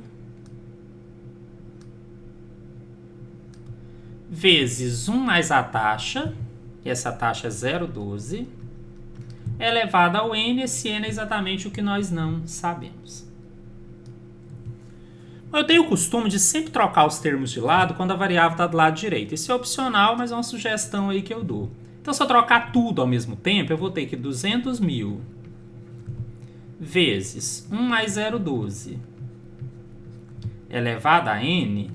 vezes 1 mais a taxa, e essa taxa é 0,12, elevado ao N, esse N é exatamente o que nós não sabemos. Eu tenho o costume de sempre trocar os termos de lado quando a variável está do lado direito. Isso é opcional, mas é uma sugestão aí que eu dou. Então, se eu trocar tudo ao mesmo tempo, eu vou ter que 200 mil vezes 1 mais 0,12 elevado a N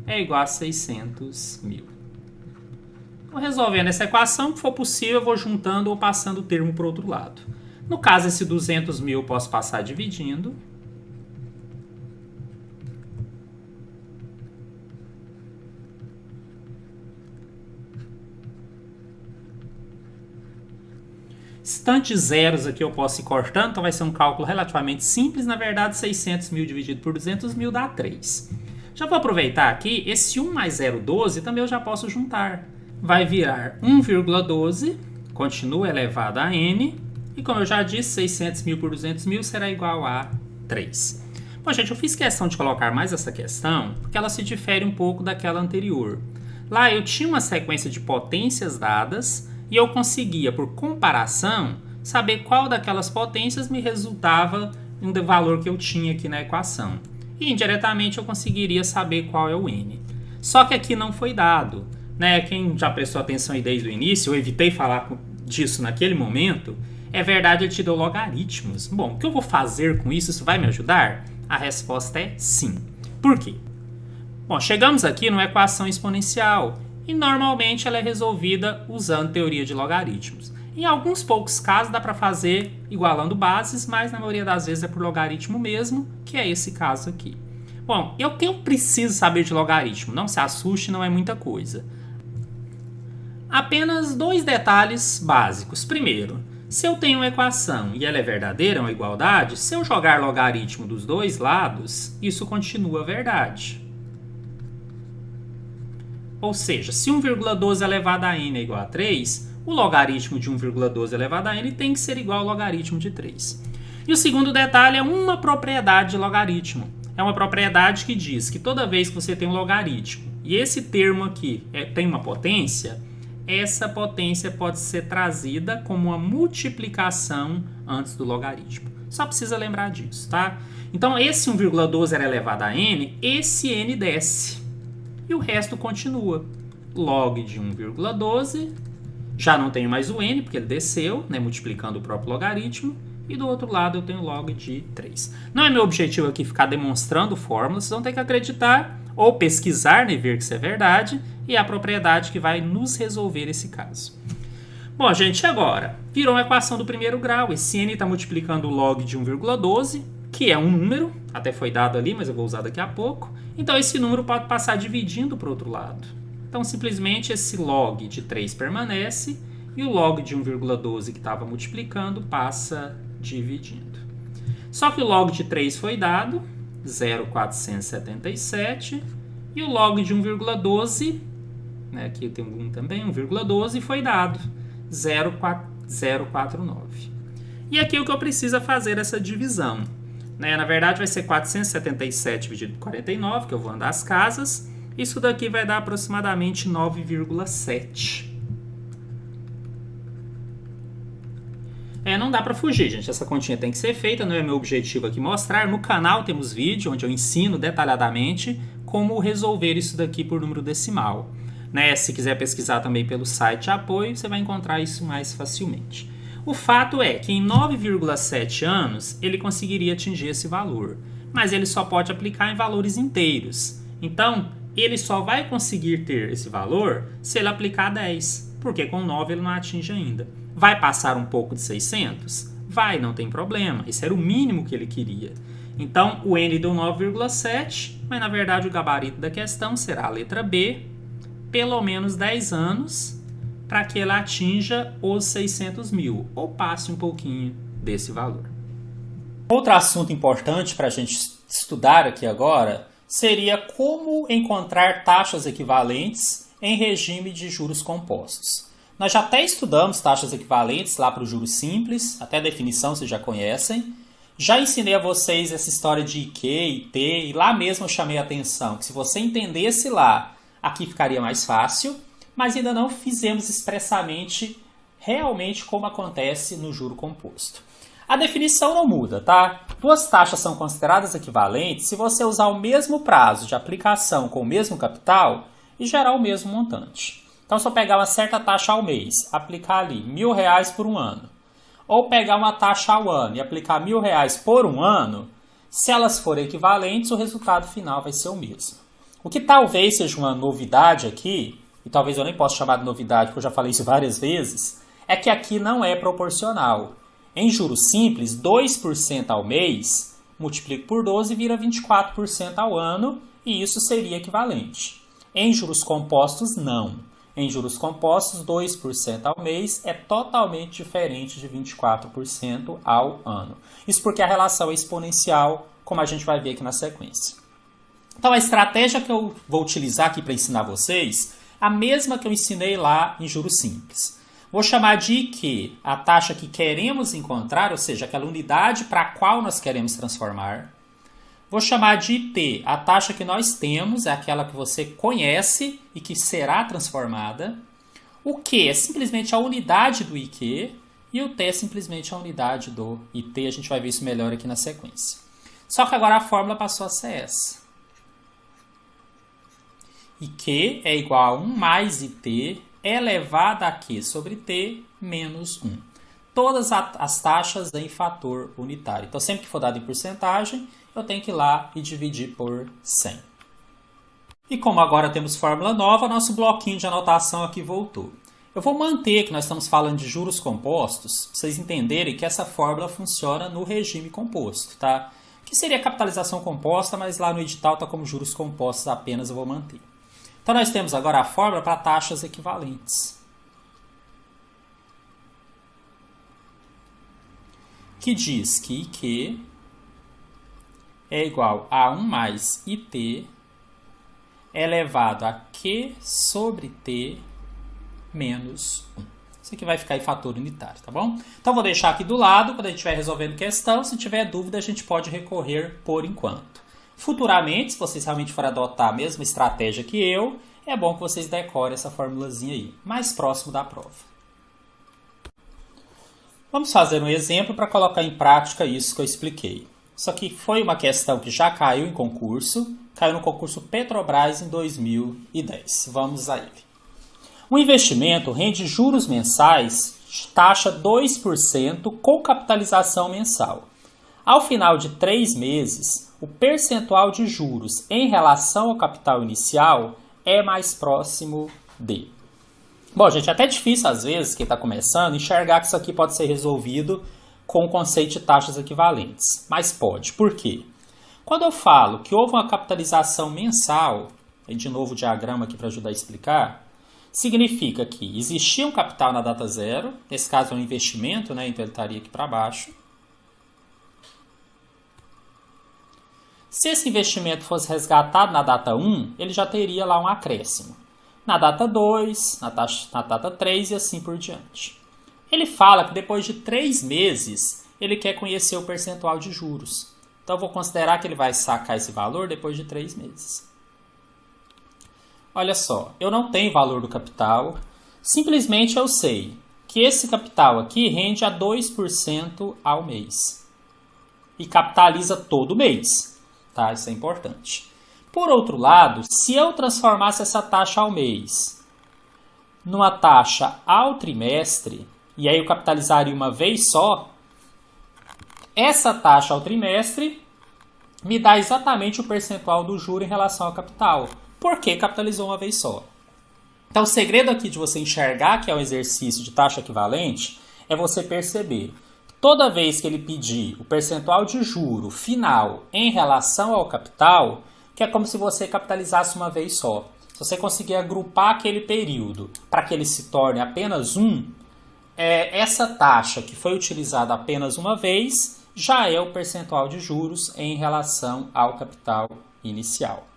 é igual a 600 mil. Então, resolvendo essa equação, se for possível, eu vou juntando ou passando o termo para o outro lado. No caso, esse 200 mil eu posso passar dividindo. Instantes zeros aqui eu posso ir cortando, então vai ser um cálculo relativamente simples. Na verdade, 600 mil dividido por 200 mil dá 3. Já vou aproveitar aqui, esse 1 mais 0,12 também eu já posso juntar. Vai virar 1,12, continua elevado a N, e como eu já disse, 600 mil por 200 mil será igual a 3. Bom, gente, eu fiz questão de colocar mais essa questão, porque ela se difere um pouco daquela anterior. Lá eu tinha uma sequência de potências dadas, e eu conseguia, por comparação, saber qual daquelas potências me resultava um valor que eu tinha aqui na equação. E indiretamente eu conseguiria saber qual é o n. Só que aqui não foi dado. Né? Quem já prestou atenção aí desde o início, eu evitei falar disso naquele momento, é verdade, ele te deu logaritmos. Bom, o que eu vou fazer com isso? Isso vai me ajudar? A resposta é sim. Por quê? Bom, chegamos aqui numa equação exponencial e normalmente ela é resolvida usando teoria de logaritmos. Em alguns poucos casos dá para fazer igualando bases, mas na maioria das vezes é por logaritmo mesmo, que é esse caso aqui. Bom, o que eu preciso saber de logaritmo? Não se assuste, não é muita coisa. Apenas dois detalhes básicos. Primeiro, se eu tenho uma equação e ela é verdadeira, uma igualdade, se eu jogar logaritmo dos dois lados, isso continua verdade. Ou seja, se 1,12 elevado a n é igual a 3, o logaritmo de 1,12 elevado a n tem que ser igual ao logaritmo de 3. E o segundo detalhe é uma propriedade de logaritmo. É uma propriedade que diz que toda vez que você tem um logaritmo e esse termo aqui tem uma potência, essa potência pode ser trazida como uma multiplicação antes do logaritmo. Só precisa lembrar disso, tá? Então, esse 1,12 era elevado a n, esse n desce. E o resto continua. Log de 1,12, já não tenho mais o n, porque ele desceu, né, multiplicando o próprio logaritmo. E do outro lado eu tenho log de 3. Não é meu objetivo aqui ficar demonstrando fórmulas, vocês vão ter que acreditar ou pesquisar, né, ver que isso é verdade, e é a propriedade que vai nos resolver esse caso. Bom, gente, agora, virou uma equação do primeiro grau. Esse n está multiplicando o log de 1,12, que é um número, até foi dado ali, mas eu vou usar daqui a pouco. Então, esse número pode passar dividindo para o outro lado. Então, simplesmente, esse log de 3 permanece, e o log de 1,12 que estava multiplicando passa dividindo. Só que o log de 3 foi dado, 0,477, e o log de 1,12, né, aqui tem um também, 1,12, foi dado, 0,049. E aqui o que eu preciso é fazer essa divisão. Né? Na verdade vai ser 477 dividido por 49, que eu vou andar as casas. Isso daqui vai dar aproximadamente 9,7. Não dá para fugir, gente. Essa continha tem que ser feita, não é meu objetivo aqui mostrar. No canal temos vídeo onde eu ensino detalhadamente como resolver isso daqui por número decimal. Né? Se quiser pesquisar também pelo site de apoio, você vai encontrar isso mais facilmente. O fato é que em 9,7 anos ele conseguiria atingir esse valor, mas ele só pode aplicar em valores inteiros. Então, ele só vai conseguir ter esse valor se ele aplicar 10, porque com 9 ele não atinge ainda. Vai passar um pouco de 600? Vai, não tem problema. Esse era o mínimo que ele queria. Então, o n deu 9,7, mas na verdade o gabarito da questão será a letra B, pelo menos 10 anos, para que ele atinja os 600 mil, ou passe um pouquinho desse valor. Outro assunto importante para a gente estudar aqui agora seria como encontrar taxas equivalentes em regime de juros compostos. Nós já até estudamos taxas equivalentes lá para o juros simples, até a definição vocês já conhecem. Já ensinei a vocês essa história de IQ, IT, e lá mesmo eu chamei a atenção que se você entendesse lá, aqui ficaria mais fácil, mas ainda não fizemos expressamente realmente como acontece no juro composto. A definição não muda, tá? Duas taxas são consideradas equivalentes se você usar o mesmo prazo de aplicação com o mesmo capital e gerar o mesmo montante. Então, se eu pegar uma certa taxa ao mês, aplicar ali R$1.000 por um ano, ou pegar uma taxa ao ano e aplicar R$1.000 por um ano, se elas forem equivalentes, o resultado final vai ser o mesmo. O que talvez seja uma novidade aqui, e talvez eu nem possa chamar de novidade, porque eu já falei isso várias vezes, é que aqui não é proporcional. Em juros simples, 2% ao mês, multiplico por 12 vira 24% ao ano, e isso seria equivalente. Em juros compostos, não. Em juros compostos, 2% ao mês é totalmente diferente de 24% ao ano. Isso porque a relação é exponencial, como a gente vai ver aqui na sequência. Então, a estratégia que eu vou utilizar aqui para ensinar vocês, a mesma que eu ensinei lá em juros simples. Vou chamar de IQ a taxa que queremos encontrar, ou seja, aquela unidade para a qual nós queremos transformar. Vou chamar de IT a taxa que nós temos, é aquela que você conhece e que será transformada. O Q é simplesmente a unidade do IQ. E o t é simplesmente a unidade do IT. A gente vai ver isso melhor aqui na sequência. Só que agora a fórmula passou a ser essa. IQ é igual a 1 mais IT elevado a Q sobre T menos 1. Todas as taxas em fator unitário. Então, sempre que for dado em porcentagem, eu tenho que ir lá e dividir por 100. E como agora temos fórmula nova, nosso bloquinho de anotação aqui voltou. Eu vou manter que nós estamos falando de juros compostos, para vocês entenderem que essa fórmula funciona no regime composto, tá? Que seria capitalização composta, mas lá no edital está como juros compostos apenas, eu vou manter. Então, nós temos agora a fórmula para taxas equivalentes. Que diz que IQ é igual a 1 mais IT elevado a Q sobre T menos 1. Isso aqui vai ficar em fator unitário, tá bom? Então, vou deixar aqui do lado, quando a gente estiver resolvendo questão. Se tiver dúvida, a gente pode recorrer por enquanto. Futuramente, se vocês realmente forem adotar a mesma estratégia que eu, é bom que vocês decorem essa formulazinha aí, mais próximo da prova. Vamos fazer um exemplo para colocar em prática isso que eu expliquei. Isso aqui foi uma questão que já caiu em concurso, caiu no concurso Petrobras em 2010. Vamos a ele. Um investimento rende juros mensais, taxa 2% com capitalização mensal. Ao final de 3 meses, o percentual de juros em relação ao capital inicial é mais próximo de... Bom, gente, é até difícil às vezes, quem está começando, enxergar que isso aqui pode ser resolvido com o conceito de taxas equivalentes. Mas pode. Por quê? Quando eu falo que houve uma capitalização mensal, e de novo o diagrama aqui para ajudar a explicar, significa que existia um capital na data zero, nesse caso é um investimento, né? Então ele estaria aqui para baixo. Se esse investimento fosse resgatado na data 1, ele já teria lá um acréscimo. Na data 2, na data 3 e assim por diante. Ele fala que depois de 3 meses, ele quer conhecer o percentual de juros. Então, eu vou considerar que ele vai sacar esse valor depois de 3 meses. Olha só, eu não tenho valor do capital, simplesmente eu sei que esse capital aqui rende a 2% ao mês. E capitaliza todo mês, tá? Isso é importante. Por outro lado, se eu transformasse essa taxa ao mês numa taxa ao trimestre, e aí eu capitalizaria uma vez só, essa taxa ao trimestre me dá exatamente o percentual do juro em relação ao capital, porque capitalizou uma vez só. Então, o segredo aqui de você enxergar que é um exercício de taxa equivalente é você perceber que toda vez que ele pedir o percentual de juro final em relação ao capital, que é como se você capitalizasse uma vez só. Se você conseguir agrupar aquele período para que ele se torne apenas um, essa taxa que foi utilizada apenas uma vez já é o percentual de juros em relação ao capital inicial.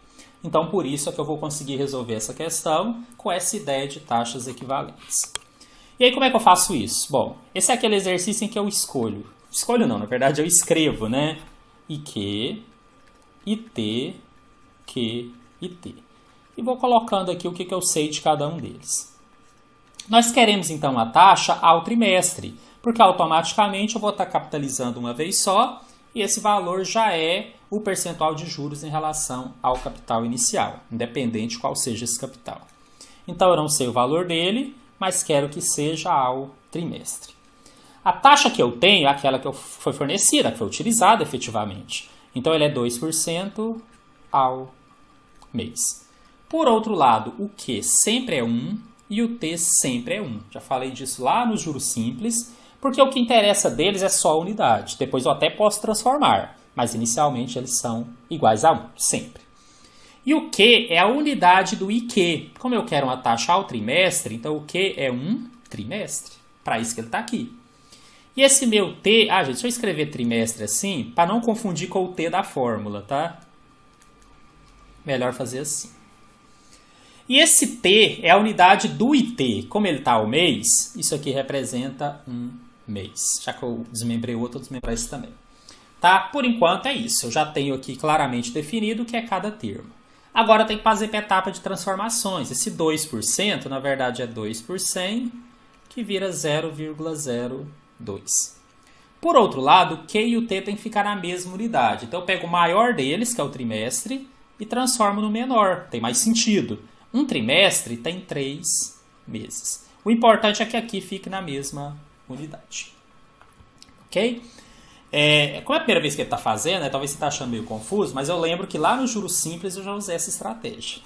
Então, por isso é que eu vou conseguir resolver essa questão com essa ideia de taxas equivalentes. E aí, como é que eu faço isso? Bom, esse é aquele exercício em que eu escolho. Escolho não, na verdade eu escrevo, né? IQ, IT, Q e T. E vou colocando aqui o que eu sei de cada um deles. Nós queremos então a taxa ao trimestre, porque automaticamente eu vou estar capitalizando uma vez só e esse valor já é o percentual de juros em relação ao capital inicial, independente qual seja esse capital. Então eu não sei o valor dele, mas quero que seja ao trimestre. A taxa que eu tenho é aquela que foi fornecida, que foi utilizada efetivamente. Então ele é 2% ao mês. Por outro lado, o Q sempre é 1 e o T sempre é 1. Já falei disso lá nos juros simples, porque o que interessa deles é só a unidade. Depois eu até posso transformar, mas inicialmente eles são iguais a 1, sempre. E o Q é a unidade do IQ. Como eu quero uma taxa ao trimestre, então o Q é um trimestre. Para isso que ele está aqui. E esse meu T... gente, deixa eu escrever trimestre assim, para não confundir com o T da fórmula, tá? Melhor fazer assim. E esse T é a unidade do IT. Como ele está ao mês, isso aqui representa um mês. Já que eu desmembrei o outro, eu vou desmembrar esse também. Tá? Por enquanto é isso. Eu já tenho aqui claramente definido o que é cada termo. Agora tem que fazer para a etapa de transformações. Esse 2%, na verdade, é 2 por 100, que vira 0,01. 2. Por outro lado, o Q e o T tem que ficar na mesma unidade. Então eu pego o maior deles, que é o trimestre, e transformo no menor. Tem mais sentido. Um trimestre tem 3 meses. O importante é que aqui fique na mesma unidade. Ok? Como é a primeira vez que ele está fazendo, né? Talvez você está achando meio confuso, mas eu lembro que lá no juros simples eu já usei essa estratégia.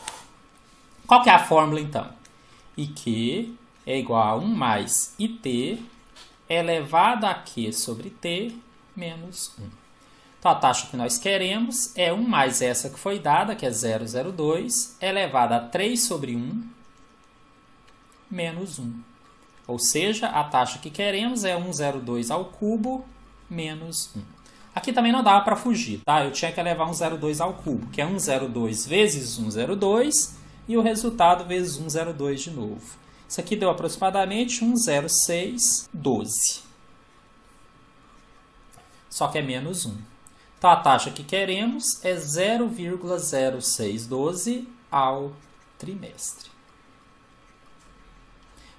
Qual que é a fórmula então? IQ é igual a 1 mais IT elevado a Q sobre T menos 1. Então a taxa que nós queremos é 1 mais essa que foi dada, que é 0,02, elevado a 3 sobre 1 menos 1. Ou seja, a taxa que queremos é 1,02 ao cubo menos 1. Aqui também não dava para fugir, tá? Eu tinha que elevar 1,02 ao cubo, que é 1,02 vezes 1,02 e o resultado vezes 1,02 de novo. Isso aqui deu aproximadamente 1,0612. Só que é menos 1. Então a taxa que queremos é 0,0612 ao trimestre.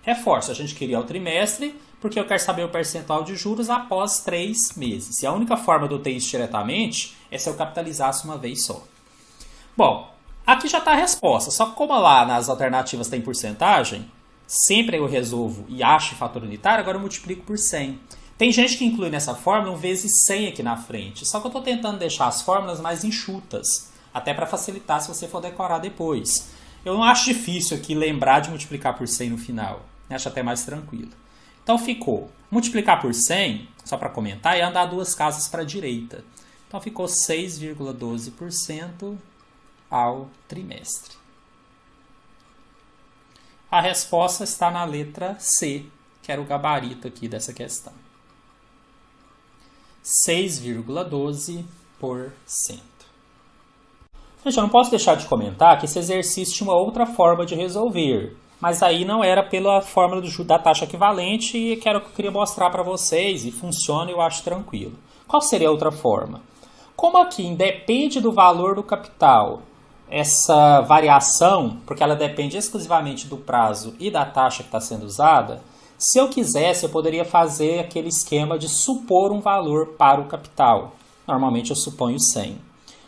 Reforço, a gente queria o trimestre, porque eu quero saber o percentual de juros após 3 meses. E a única forma de eu ter isso diretamente é se eu capitalizasse uma vez só. Bom, aqui já está a resposta. Só que como lá nas alternativas tem porcentagem, sempre eu resolvo e acho fator unitário, agora eu multiplico por 100. Tem gente que inclui nessa fórmula um vezes 100 aqui na frente. Só que eu estou tentando deixar as fórmulas mais enxutas, até para facilitar se você for decorar depois. Eu não acho difícil aqui lembrar de multiplicar por 100 no final. Acho até mais tranquilo. Então ficou, multiplicar por 100, só para comentar, é andar 2 casas para a direita. Então ficou 6,12% ao trimestre. A resposta está na letra C, que era o gabarito aqui dessa questão. 6,12%. Gente, eu não posso deixar de comentar que esse exercício tinha uma outra forma de resolver. Mas aí não era pela fórmula da taxa equivalente e que era o que eu queria mostrar para vocês. E funciona e eu acho tranquilo. Qual seria a outra forma? Como aqui independe do valor do capital, essa variação, porque ela depende exclusivamente do prazo e da taxa que está sendo usada, se eu quisesse, eu poderia fazer aquele esquema de supor um valor para o capital. Normalmente eu suponho 100.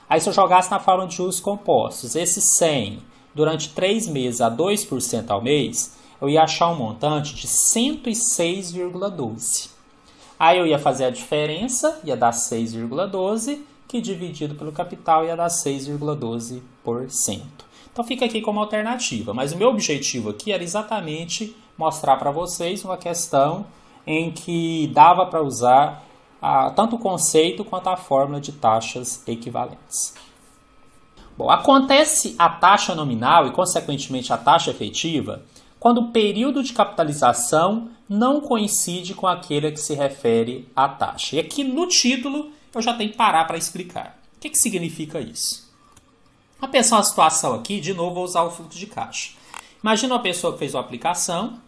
Aí se eu jogasse na fórmula de juros compostos, esse 100... durante 3 meses a 2% ao mês, eu ia achar um montante de 106,12. Aí eu ia fazer a diferença, ia dar 6,12, que dividido pelo capital ia dar 6,12%. Então fica aqui como alternativa, mas o meu objetivo aqui era exatamente mostrar para vocês uma questão em que dava para usar tanto o conceito quanto a fórmula de taxas equivalentes. Bom, acontece a taxa nominal e, consequentemente, a taxa efetiva quando o período de capitalização não coincide com aquele a que se refere à taxa. E aqui no título eu já tenho que parar para explicar. O que significa isso? Vamos pensar uma situação aqui, de novo vou usar o fluxo de caixa. Imagina uma pessoa que fez uma aplicação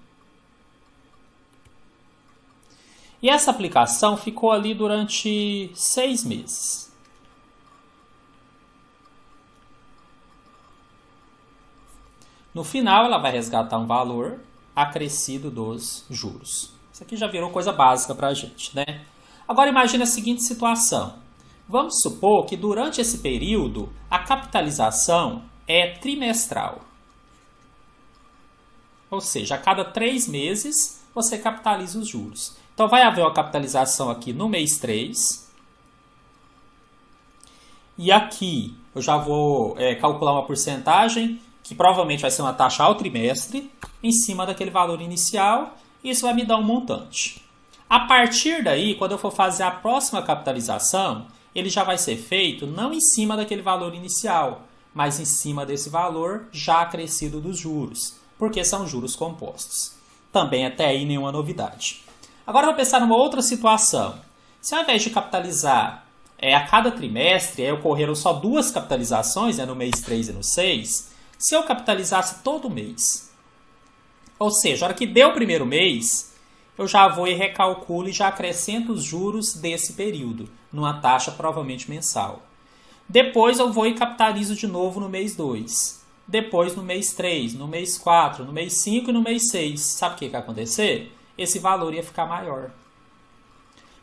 e essa aplicação ficou ali durante 6 meses. No final, ela vai resgatar um valor acrescido dos juros. Isso aqui já virou coisa básica para a gente, né? Agora, imagine a seguinte situação. Vamos supor que durante esse período, a capitalização é trimestral. Ou seja, a cada 3 meses, você capitaliza os juros. Então, vai haver uma capitalização aqui no mês 3. E aqui, eu já vou calcular uma porcentagem que provavelmente vai ser uma taxa ao trimestre, em cima daquele valor inicial, e isso vai me dar um montante. A partir daí, quando eu for fazer a próxima capitalização, ele já vai ser feito não em cima daquele valor inicial, mas em cima desse valor já acrescido dos juros, porque são juros compostos. Também até aí nenhuma novidade. Agora eu vou pensar numa outra situação. Se ao invés de capitalizar a cada trimestre, ocorreram só 2 capitalizações, no mês 3 e no 6, se eu capitalizasse todo mês, ou seja, a hora que deu o primeiro mês, eu já vou e recalculo e já acrescento os juros desse período, numa taxa provavelmente mensal. Depois eu vou e capitalizo de novo no mês 2. Depois no mês 3, no mês 4, no mês 5 e no mês 6. Sabe o que vai acontecer? Esse valor ia ficar maior.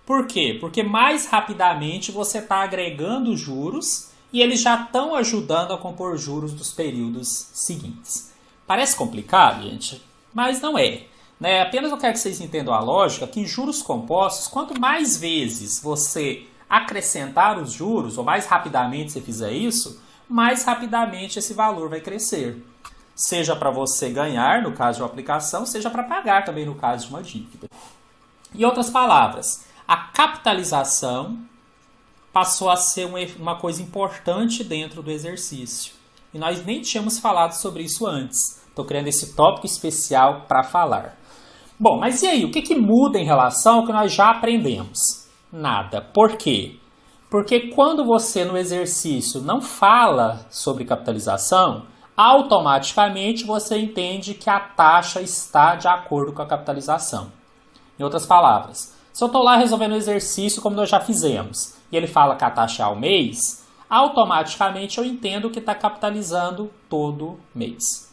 Por quê? Porque mais rapidamente você está agregando juros e eles já estão ajudando a compor juros dos períodos seguintes. Parece complicado, gente, mas não é. Né? Apenas eu quero que vocês entendam a lógica que em juros compostos, quanto mais vezes você acrescentar os juros, ou mais rapidamente você fizer isso, mais rapidamente esse valor vai crescer. Seja para você ganhar, no caso de uma aplicação, seja para pagar também, no caso de uma dívida. Em outras palavras, a capitalização passou a ser uma coisa importante dentro do exercício. E nós nem tínhamos falado sobre isso antes. Estou criando esse tópico especial para falar. Bom, mas e aí? O que muda em relação ao que nós já aprendemos? Nada. Por quê? Porque quando você no exercício não fala sobre capitalização, automaticamente você entende que a taxa está de acordo com a capitalização. Em outras palavras, se eu estou lá resolvendo o exercício como nós já fizemos, e ele fala que a taxa é ao mês, automaticamente eu entendo que está capitalizando todo mês.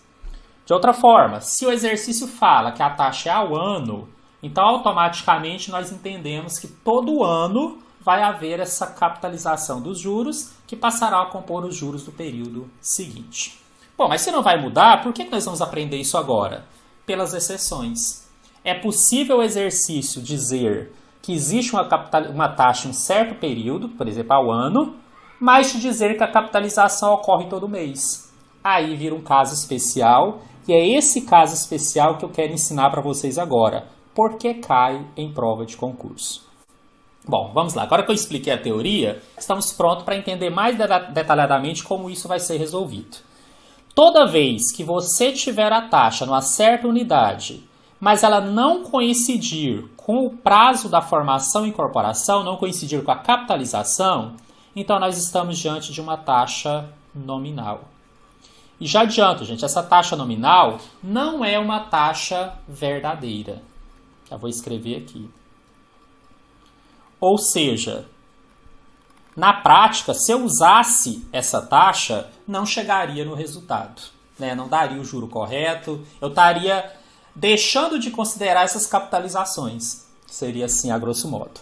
De outra forma, se o exercício fala que a taxa é ao ano, então automaticamente nós entendemos que todo ano vai haver essa capitalização dos juros que passará a compor os juros do período seguinte. Bom, mas se não vai mudar, por que nós vamos aprender isso agora? Pelas exceções. É possível o exercício dizer que existe uma taxa em um certo período, por exemplo, ao ano, mas te dizer que a capitalização ocorre todo mês. Aí vira um caso especial, e é esse caso especial que eu quero ensinar para vocês agora. Por que cai em prova de concurso? Bom, vamos lá. Agora que eu expliquei a teoria, estamos prontos para entender mais detalhadamente como isso vai ser resolvido. Toda vez que você tiver a taxa numa certa unidade, mas ela não coincidir com o prazo da formação e incorporação, não coincidir com a capitalização, então nós estamos diante de uma taxa nominal. E já adianto, gente, essa taxa nominal não é uma taxa verdadeira. Já vou escrever aqui. Ou seja, na prática, se eu usasse essa taxa, não chegaria no resultado, né? Não daria o juro correto, eu estaria deixando de considerar essas capitalizações. Seria assim, a grosso modo.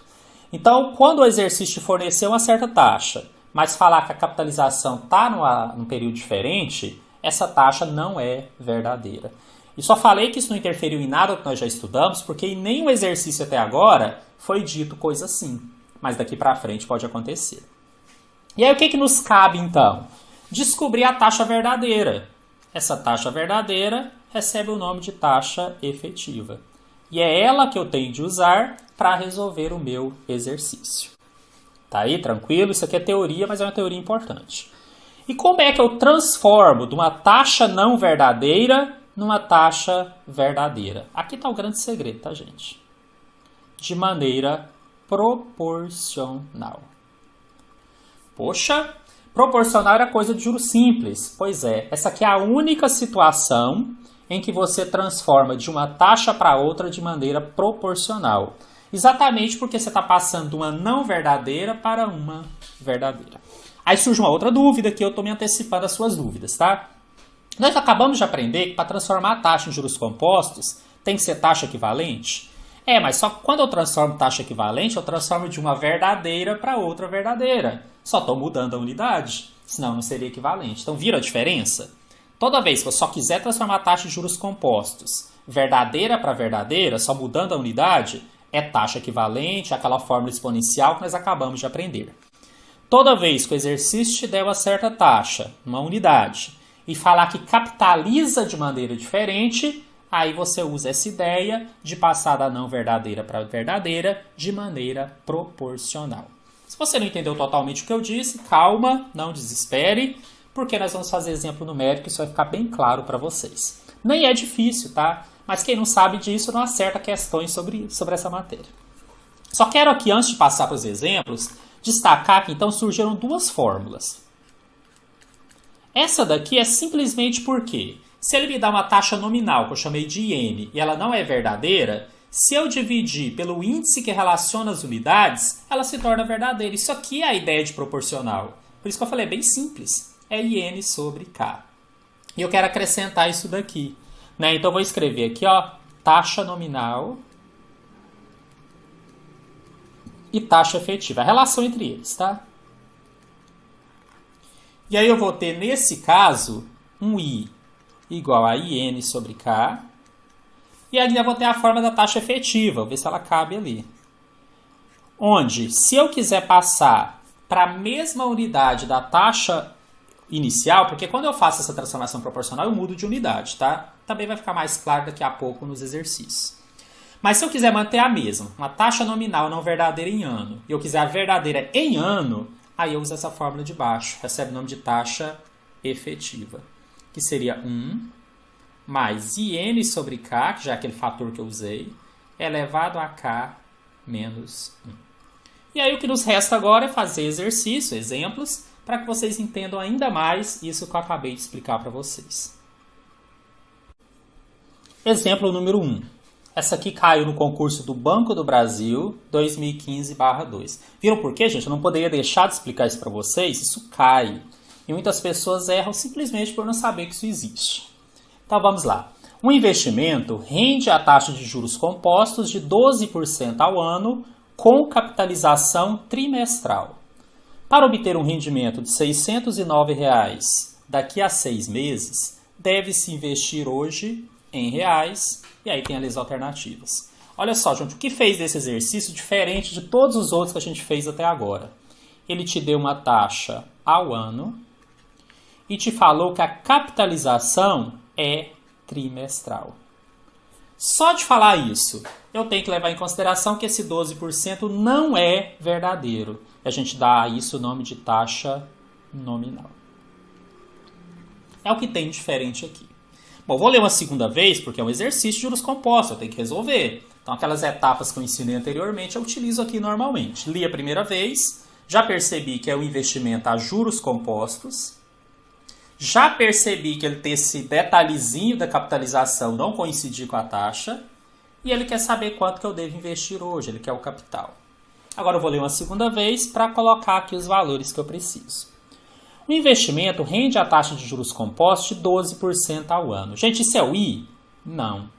Então, quando o exercício fornecer uma certa taxa, mas falar que a capitalização está num período diferente, essa taxa não é verdadeira. E só falei que isso não interferiu em nada que nós já estudamos, porque em nenhum exercício até agora foi dito coisa assim. Mas daqui para frente pode acontecer. E aí o que nos cabe então? Descobrir a taxa verdadeira. Essa taxa verdadeira recebe o nome de taxa efetiva. E é ela que eu tenho de usar para resolver o meu exercício. Tá aí, tranquilo? Isso aqui é teoria, mas é uma teoria importante. E como é que eu transformo de uma taxa não verdadeira numa taxa verdadeira? Aqui está o grande segredo, tá, gente? De maneira proporcional. Poxa, proporcional era coisa de juros simples. Pois é, essa aqui é a única situação em que você transforma de uma taxa para outra de maneira proporcional. Exatamente porque você está passando de uma não verdadeira para uma verdadeira. Aí surge uma outra dúvida que eu estou me antecipando às suas dúvidas, tá? Nós acabamos de aprender que para transformar a taxa em juros compostos tem que ser taxa equivalente. Mas só que quando eu transformo taxa equivalente, eu transformo de uma verdadeira para outra verdadeira. Só estou mudando a unidade, senão não seria equivalente. Então, viram a diferença? Toda vez que eu só quiser transformar a taxa em juros compostos verdadeira para verdadeira, só mudando a unidade, é taxa equivalente, aquela fórmula exponencial que nós acabamos de aprender. Toda vez que o exercício te der uma certa taxa, uma unidade, e falar que capitaliza de maneira diferente, aí você usa essa ideia de passar da não verdadeira para verdadeira de maneira proporcional. Se você não entendeu totalmente o que eu disse, calma, não desespere, porque nós vamos fazer exemplo numérico e isso vai ficar bem claro para vocês. Nem é difícil, tá? Mas quem não sabe disso não acerta questões sobre essa matéria. Só quero aqui, antes de passar para os exemplos, destacar que então surgiram duas fórmulas. Essa daqui é simplesmente porque, se ele me dá uma taxa nominal, que eu chamei de IN, e ela não é verdadeira, se eu dividir pelo índice que relaciona as unidades, ela se torna verdadeira. Isso aqui é a ideia de proporcional. Por isso que eu falei, é bem simples. É IN sobre K. E eu quero acrescentar isso daqui. Né? Então, eu vou escrever aqui, ó, taxa nominal e taxa efetiva, a relação entre eles, tá? E aí eu vou ter, nesse caso, um I igual a IN sobre K. E ainda vou ter a forma da taxa efetiva, vou ver se ela cabe ali. Onde, se eu quiser passar para a mesma unidade da taxa inicial, porque quando eu faço essa transformação proporcional, eu mudo de unidade, tá? Também vai ficar mais claro daqui a pouco nos exercícios. Mas se eu quiser manter a mesma, uma taxa nominal não verdadeira em ano, e eu quiser a verdadeira em ano, aí eu uso essa fórmula de baixo, recebe o nome de taxa efetiva, que seria 1 mais IN sobre K, que já é aquele fator que eu usei, elevado a K menos 1. E aí o que nos resta agora é fazer exercício, exemplos, para que vocês entendam ainda mais isso que eu acabei de explicar para vocês. Exemplo número 1. Essa aqui caiu no concurso do Banco do Brasil 2015/2. Viram por quê, gente? Eu não poderia deixar de explicar isso para vocês. Isso cai. E muitas pessoas erram simplesmente por não saber que isso existe. Então vamos lá. Um investimento rende a taxa de juros compostos de 12% ao ano com capitalização trimestral. Para obter um rendimento de R$ 609 daqui a 6 meses, deve-se investir hoje em reais. E aí tem ali as alternativas. Olha só, gente, o que fez desse exercício diferente de todos os outros que a gente fez até agora? Ele te deu uma taxa ao ano e te falou que a capitalização é trimestral. Só de falar isso, eu tenho que levar em consideração que esse 12% não é verdadeiro. E a gente dá a isso o nome de taxa nominal. É o que tem diferente aqui. Bom, vou ler uma segunda vez, porque é um exercício de juros compostos, eu tenho que resolver. Então, aquelas etapas que eu ensinei anteriormente, eu utilizo aqui normalmente. Li a primeira vez, já percebi que é um investimento a juros compostos, já percebi que ele tem esse detalhezinho da capitalização não coincidir com a taxa, e ele quer saber quanto que eu devo investir hoje, ele quer o capital. Agora eu vou ler uma segunda vez para colocar aqui os valores que eu preciso. O investimento rende a taxa de juros compostos de 12% ao ano. Gente, isso é o I? Não.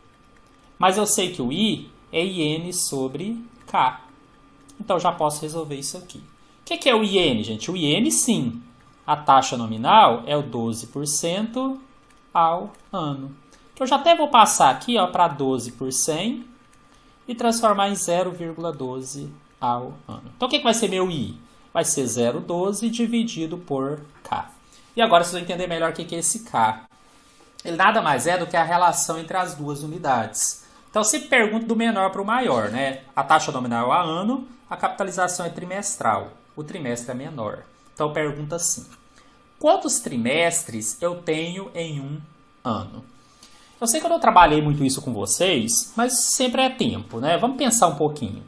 Mas eu sei que o I é IN sobre K. Então, já posso resolver isso aqui. O que é o IN, gente? O IN, sim. A taxa nominal é o 12% ao ano. Então, eu já até vou passar aqui para 12 por 100 e transformar em 0,12 ao ano. Então, o que vai ser meu I? Vai ser 0,12 dividido por K. E agora vocês vão entender melhor o que é esse K. Ele nada mais é do que a relação entre as duas unidades. Então, eu sempre pergunto do menor para o maior, né? A taxa nominal é a ano, a capitalização é trimestral. O trimestre é menor. Então, pergunta assim: quantos trimestres eu tenho em um ano? Eu sei que eu não trabalhei muito isso com vocês, mas sempre é tempo, né? Vamos pensar um pouquinho.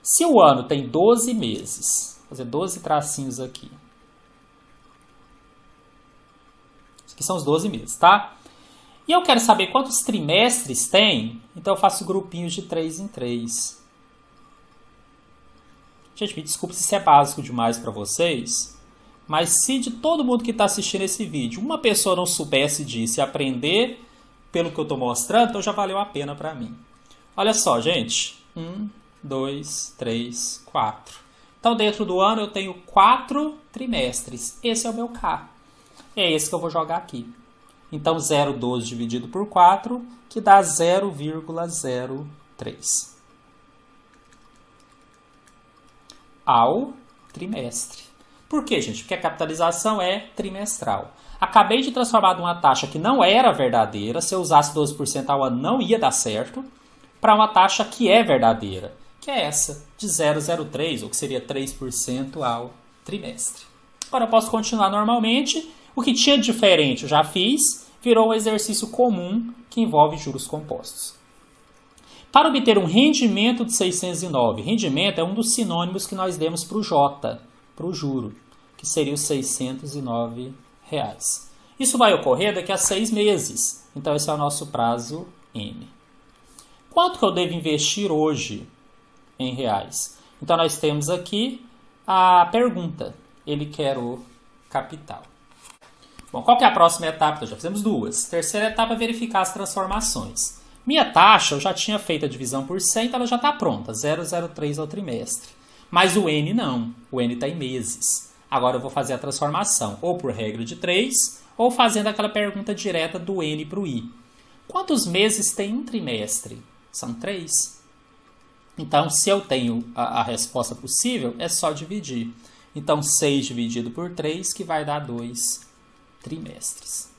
Se o ano tem 12 meses, vou fazer 12 tracinhos aqui. Isso aqui são os 12 meses, tá? E eu quero saber quantos trimestres tem, então eu faço grupinhos de 3 em 3. Gente, me desculpe se isso é básico demais para vocês, mas se de todo mundo que está assistindo esse vídeo, uma pessoa não soubesse disso e aprender pelo que eu estou mostrando, então já valeu a pena para mim. Olha só, gente. 1, 2, 3, 4. Então, dentro do ano, eu tenho 4 trimestres. Esse é o meu K. É esse que eu vou jogar aqui. Então, 0,12 dividido por 4, que dá 0,03. Ao trimestre. Por quê, gente? Porque a capitalização é trimestral. Acabei de transformar de uma taxa que não era verdadeira, se eu usasse 12% ao ano não ia dar certo, para uma taxa que é verdadeira, que é essa, de 0,03, ou que seria 3% ao trimestre. Agora eu posso continuar normalmente. O que tinha de diferente eu já fiz, virou um exercício comum que envolve juros compostos. Para obter um rendimento de 609, rendimento é um dos sinônimos que nós demos para o J, para o juro, que seria os R$609. Isso vai ocorrer daqui a 6 meses, então esse é o nosso prazo N. Quanto que eu devo investir hoje em reais? Então nós temos aqui a pergunta, ele quer o capital. Bom, qual que é a próxima etapa? Então, já fizemos 2. Terceira etapa é verificar as transformações. Minha taxa, eu já tinha feito a divisão por 100, então ela já está pronta, 0,03 ao trimestre. Mas o N não, o N está em meses. Agora eu vou fazer a transformação, ou por regra de 3, ou fazendo aquela pergunta direta do N para o I. Quantos meses tem um trimestre? São 3. Então, se eu tenho a resposta possível, é só dividir. Então, 6 dividido por 3, que vai dar 2 trimestres.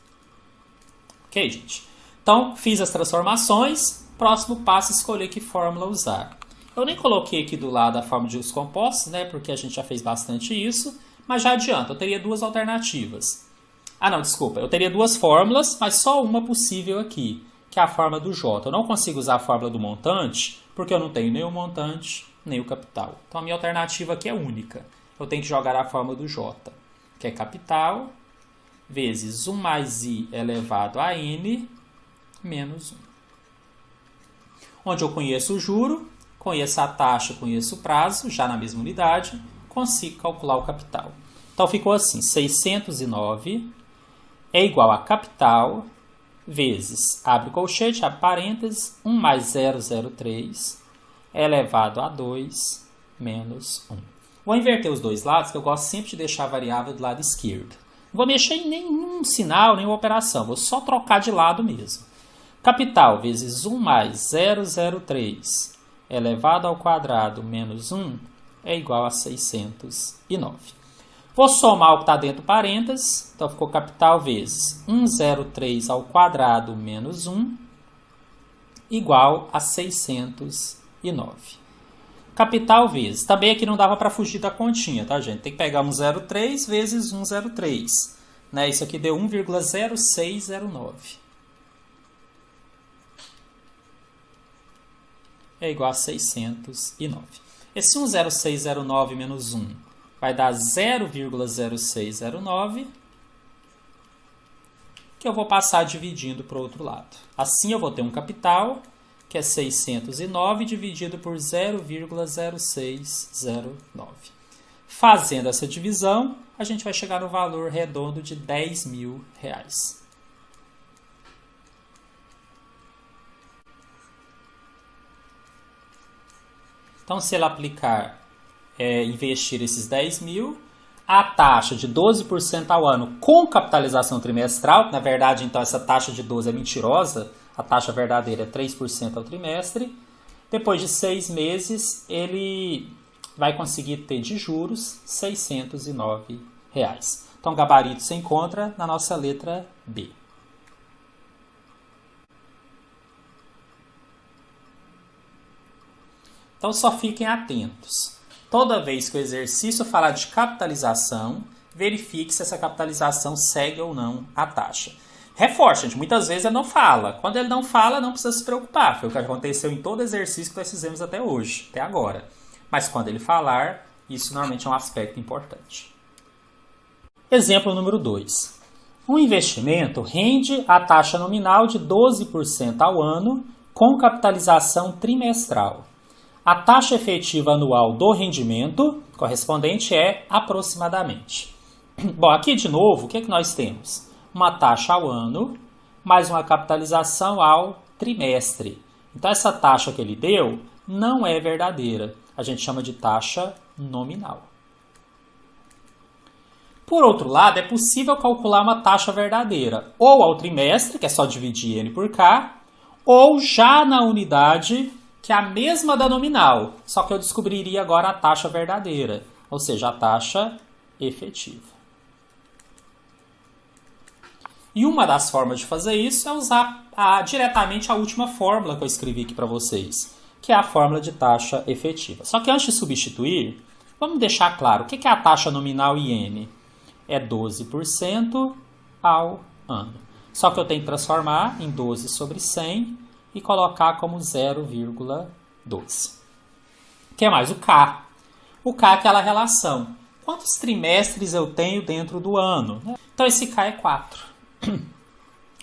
Ok, gente? Então, fiz as transformações. Próximo passo, escolher que fórmula usar. Eu nem coloquei aqui do lado a fórmula de juros compostos, né? Porque a gente já fez bastante isso. Mas já adianta, eu teria duas alternativas. Ah, não, desculpa. Eu teria duas fórmulas, mas só uma possível aqui, que é a fórmula do J. Eu não consigo usar a fórmula do montante, porque eu não tenho nem o montante, nem o capital. Então, a minha alternativa aqui é única. Eu tenho que jogar a fórmula do J, que é capital vezes 1 mais I elevado a N menos 1. Onde eu conheço o juro, conheço a taxa, conheço o prazo, já na mesma unidade, consigo calcular o capital. Então, ficou assim, 609 é igual a capital vezes, abre colchete, abre parênteses, 1 mais 003 elevado a 2 menos 1. Vou inverter os dois lados, que eu gosto sempre de deixar a variável do lado esquerdo. Não vou mexer em nenhum sinal, nenhuma operação, vou só trocar de lado mesmo. Capital vezes 1 mais 003 elevado ao quadrado menos 1 é igual a 609. Vou somar o que está dentro do parênteses, então ficou capital vezes 103 ao quadrado menos 1 igual a 609. Capital vezes, também aqui não dava para fugir da continha, tá, gente? Tem que pegar 103 vezes 103, né? Isso aqui deu 1,0609. É igual a 609. Esse 10609 menos 1 vai dar 0,0609, que eu vou passar dividindo para o outro lado. Assim eu vou ter um capital, que é 609, dividido por 0,0609. Fazendo essa divisão, a gente vai chegar no valor redondo de R$10.000. Então, se ele aplicar, investir esses 10.000, a taxa de 12% ao ano com capitalização trimestral, na verdade, então, essa taxa de 12 é mentirosa, a taxa verdadeira é 3% ao trimestre. Depois de 6 meses, ele vai conseguir ter de juros R$609. Então, o gabarito se encontra na nossa letra B. Então, só fiquem atentos. Toda vez que o exercício falar de capitalização, verifique se essa capitalização segue ou não a taxa. Reforça, gente, muitas vezes ele não fala. Quando ele não fala, não precisa se preocupar. Foi o que aconteceu em todo exercício que nós fizemos até hoje, até agora. Mas quando ele falar, isso normalmente é um aspecto importante. Exemplo número 2. Um investimento rende a taxa nominal de 12% ao ano com capitalização trimestral. A taxa efetiva anual do rendimento correspondente é aproximadamente. Bom, aqui de novo, o que é que nós temos? Uma taxa ao ano, mais uma capitalização ao trimestre. Então, essa taxa que ele deu não é verdadeira. A gente chama de taxa nominal. Por outro lado, é possível calcular uma taxa verdadeira ou ao trimestre, que é só dividir N por K, ou já na unidade, que é a mesma da nominal, só que eu descobriria agora a taxa verdadeira, ou seja, a taxa efetiva. E uma das formas de fazer isso é usar diretamente a última fórmula que eu escrevi aqui para vocês, que é a fórmula de taxa efetiva. Só que antes de substituir, vamos deixar claro o que é a taxa nominal IN. É 12% ao ano. Só que eu tenho que transformar em 12 sobre 100 e colocar como 0,12. O que é mais? O K. O K é aquela relação. Quantos trimestres eu tenho dentro do ano? Então, esse K é 4.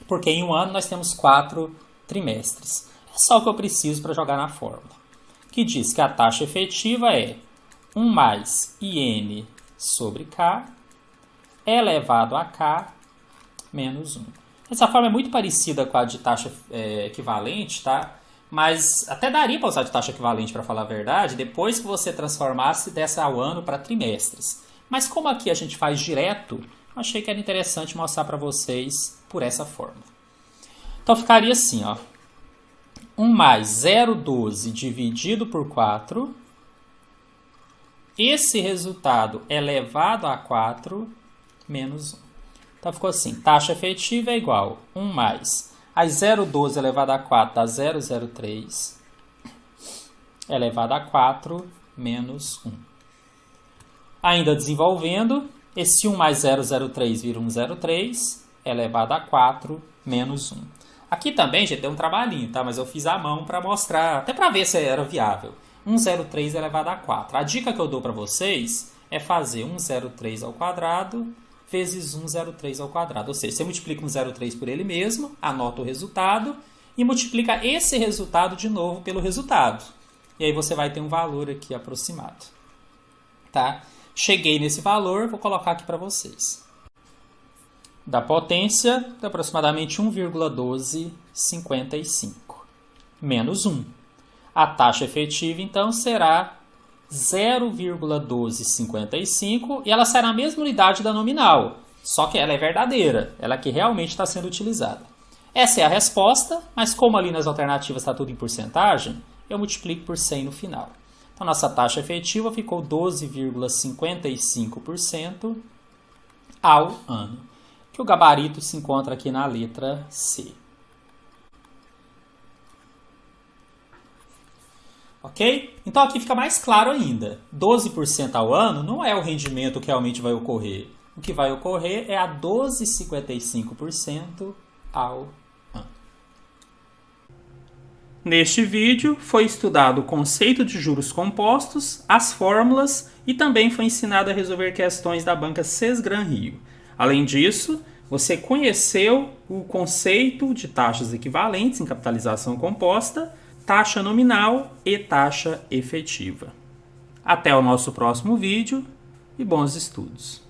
Porque em um ano nós temos 4 trimestres. É só o que eu preciso para jogar na fórmula. Que diz que a taxa efetiva é 1 mais IN sobre K elevado a K menos 1. Essa forma é muito parecida com a de taxa equivalente, tá? Mas até daria para usar de taxa equivalente, para falar a verdade, depois que você transformasse dessa ao ano para trimestres. Mas como aqui a gente faz direto, achei que era interessante mostrar para vocês por essa forma. Então ficaria assim, ó. 1 mais 0,12 dividido por 4. Esse resultado elevado a 4 menos 1. Então ficou assim, taxa efetiva é igual a 1 mais... Aí 0,12 elevado a 4 dá 0,03 elevado a 4 menos 1. Ainda desenvolvendo, esse 1 mais 0,03 vira 1,03 elevado a 4 menos 1. Aqui também, gente, deu um trabalhinho, tá? Mas eu fiz à mão para mostrar, até para ver se era viável. 1,03 elevado a 4. A dica que eu dou para vocês é fazer 1,03 ao quadrado vezes 1,03 ao quadrado. Ou seja, você multiplica 1,03 por ele mesmo, anota o resultado e multiplica esse resultado de novo pelo resultado. E aí você vai ter um valor aqui aproximado. Tá? Cheguei nesse valor, vou colocar aqui para vocês. Da potência de aproximadamente 1,1255 menos 1. A taxa efetiva, então, será 0,1255 e ela será a mesma unidade da nominal, só que ela é verdadeira, ela que realmente está sendo utilizada. Essa é a resposta, mas como ali nas alternativas está tudo em porcentagem, eu multiplico por 100 no final. Então, nossa taxa efetiva ficou 12,55% ao ano, que o gabarito se encontra aqui na letra C. Ok? Então aqui fica mais claro ainda. 12% ao ano não é o rendimento que realmente vai ocorrer. O que vai ocorrer é a 12,55% ao ano. Neste vídeo foi estudado o conceito de juros compostos, as fórmulas e também foi ensinado a resolver questões da banca Sesgran Rio. Além disso, você conheceu o conceito de taxas equivalentes em capitalização composta, taxa nominal e taxa efetiva. Até o nosso próximo vídeo e bons estudos!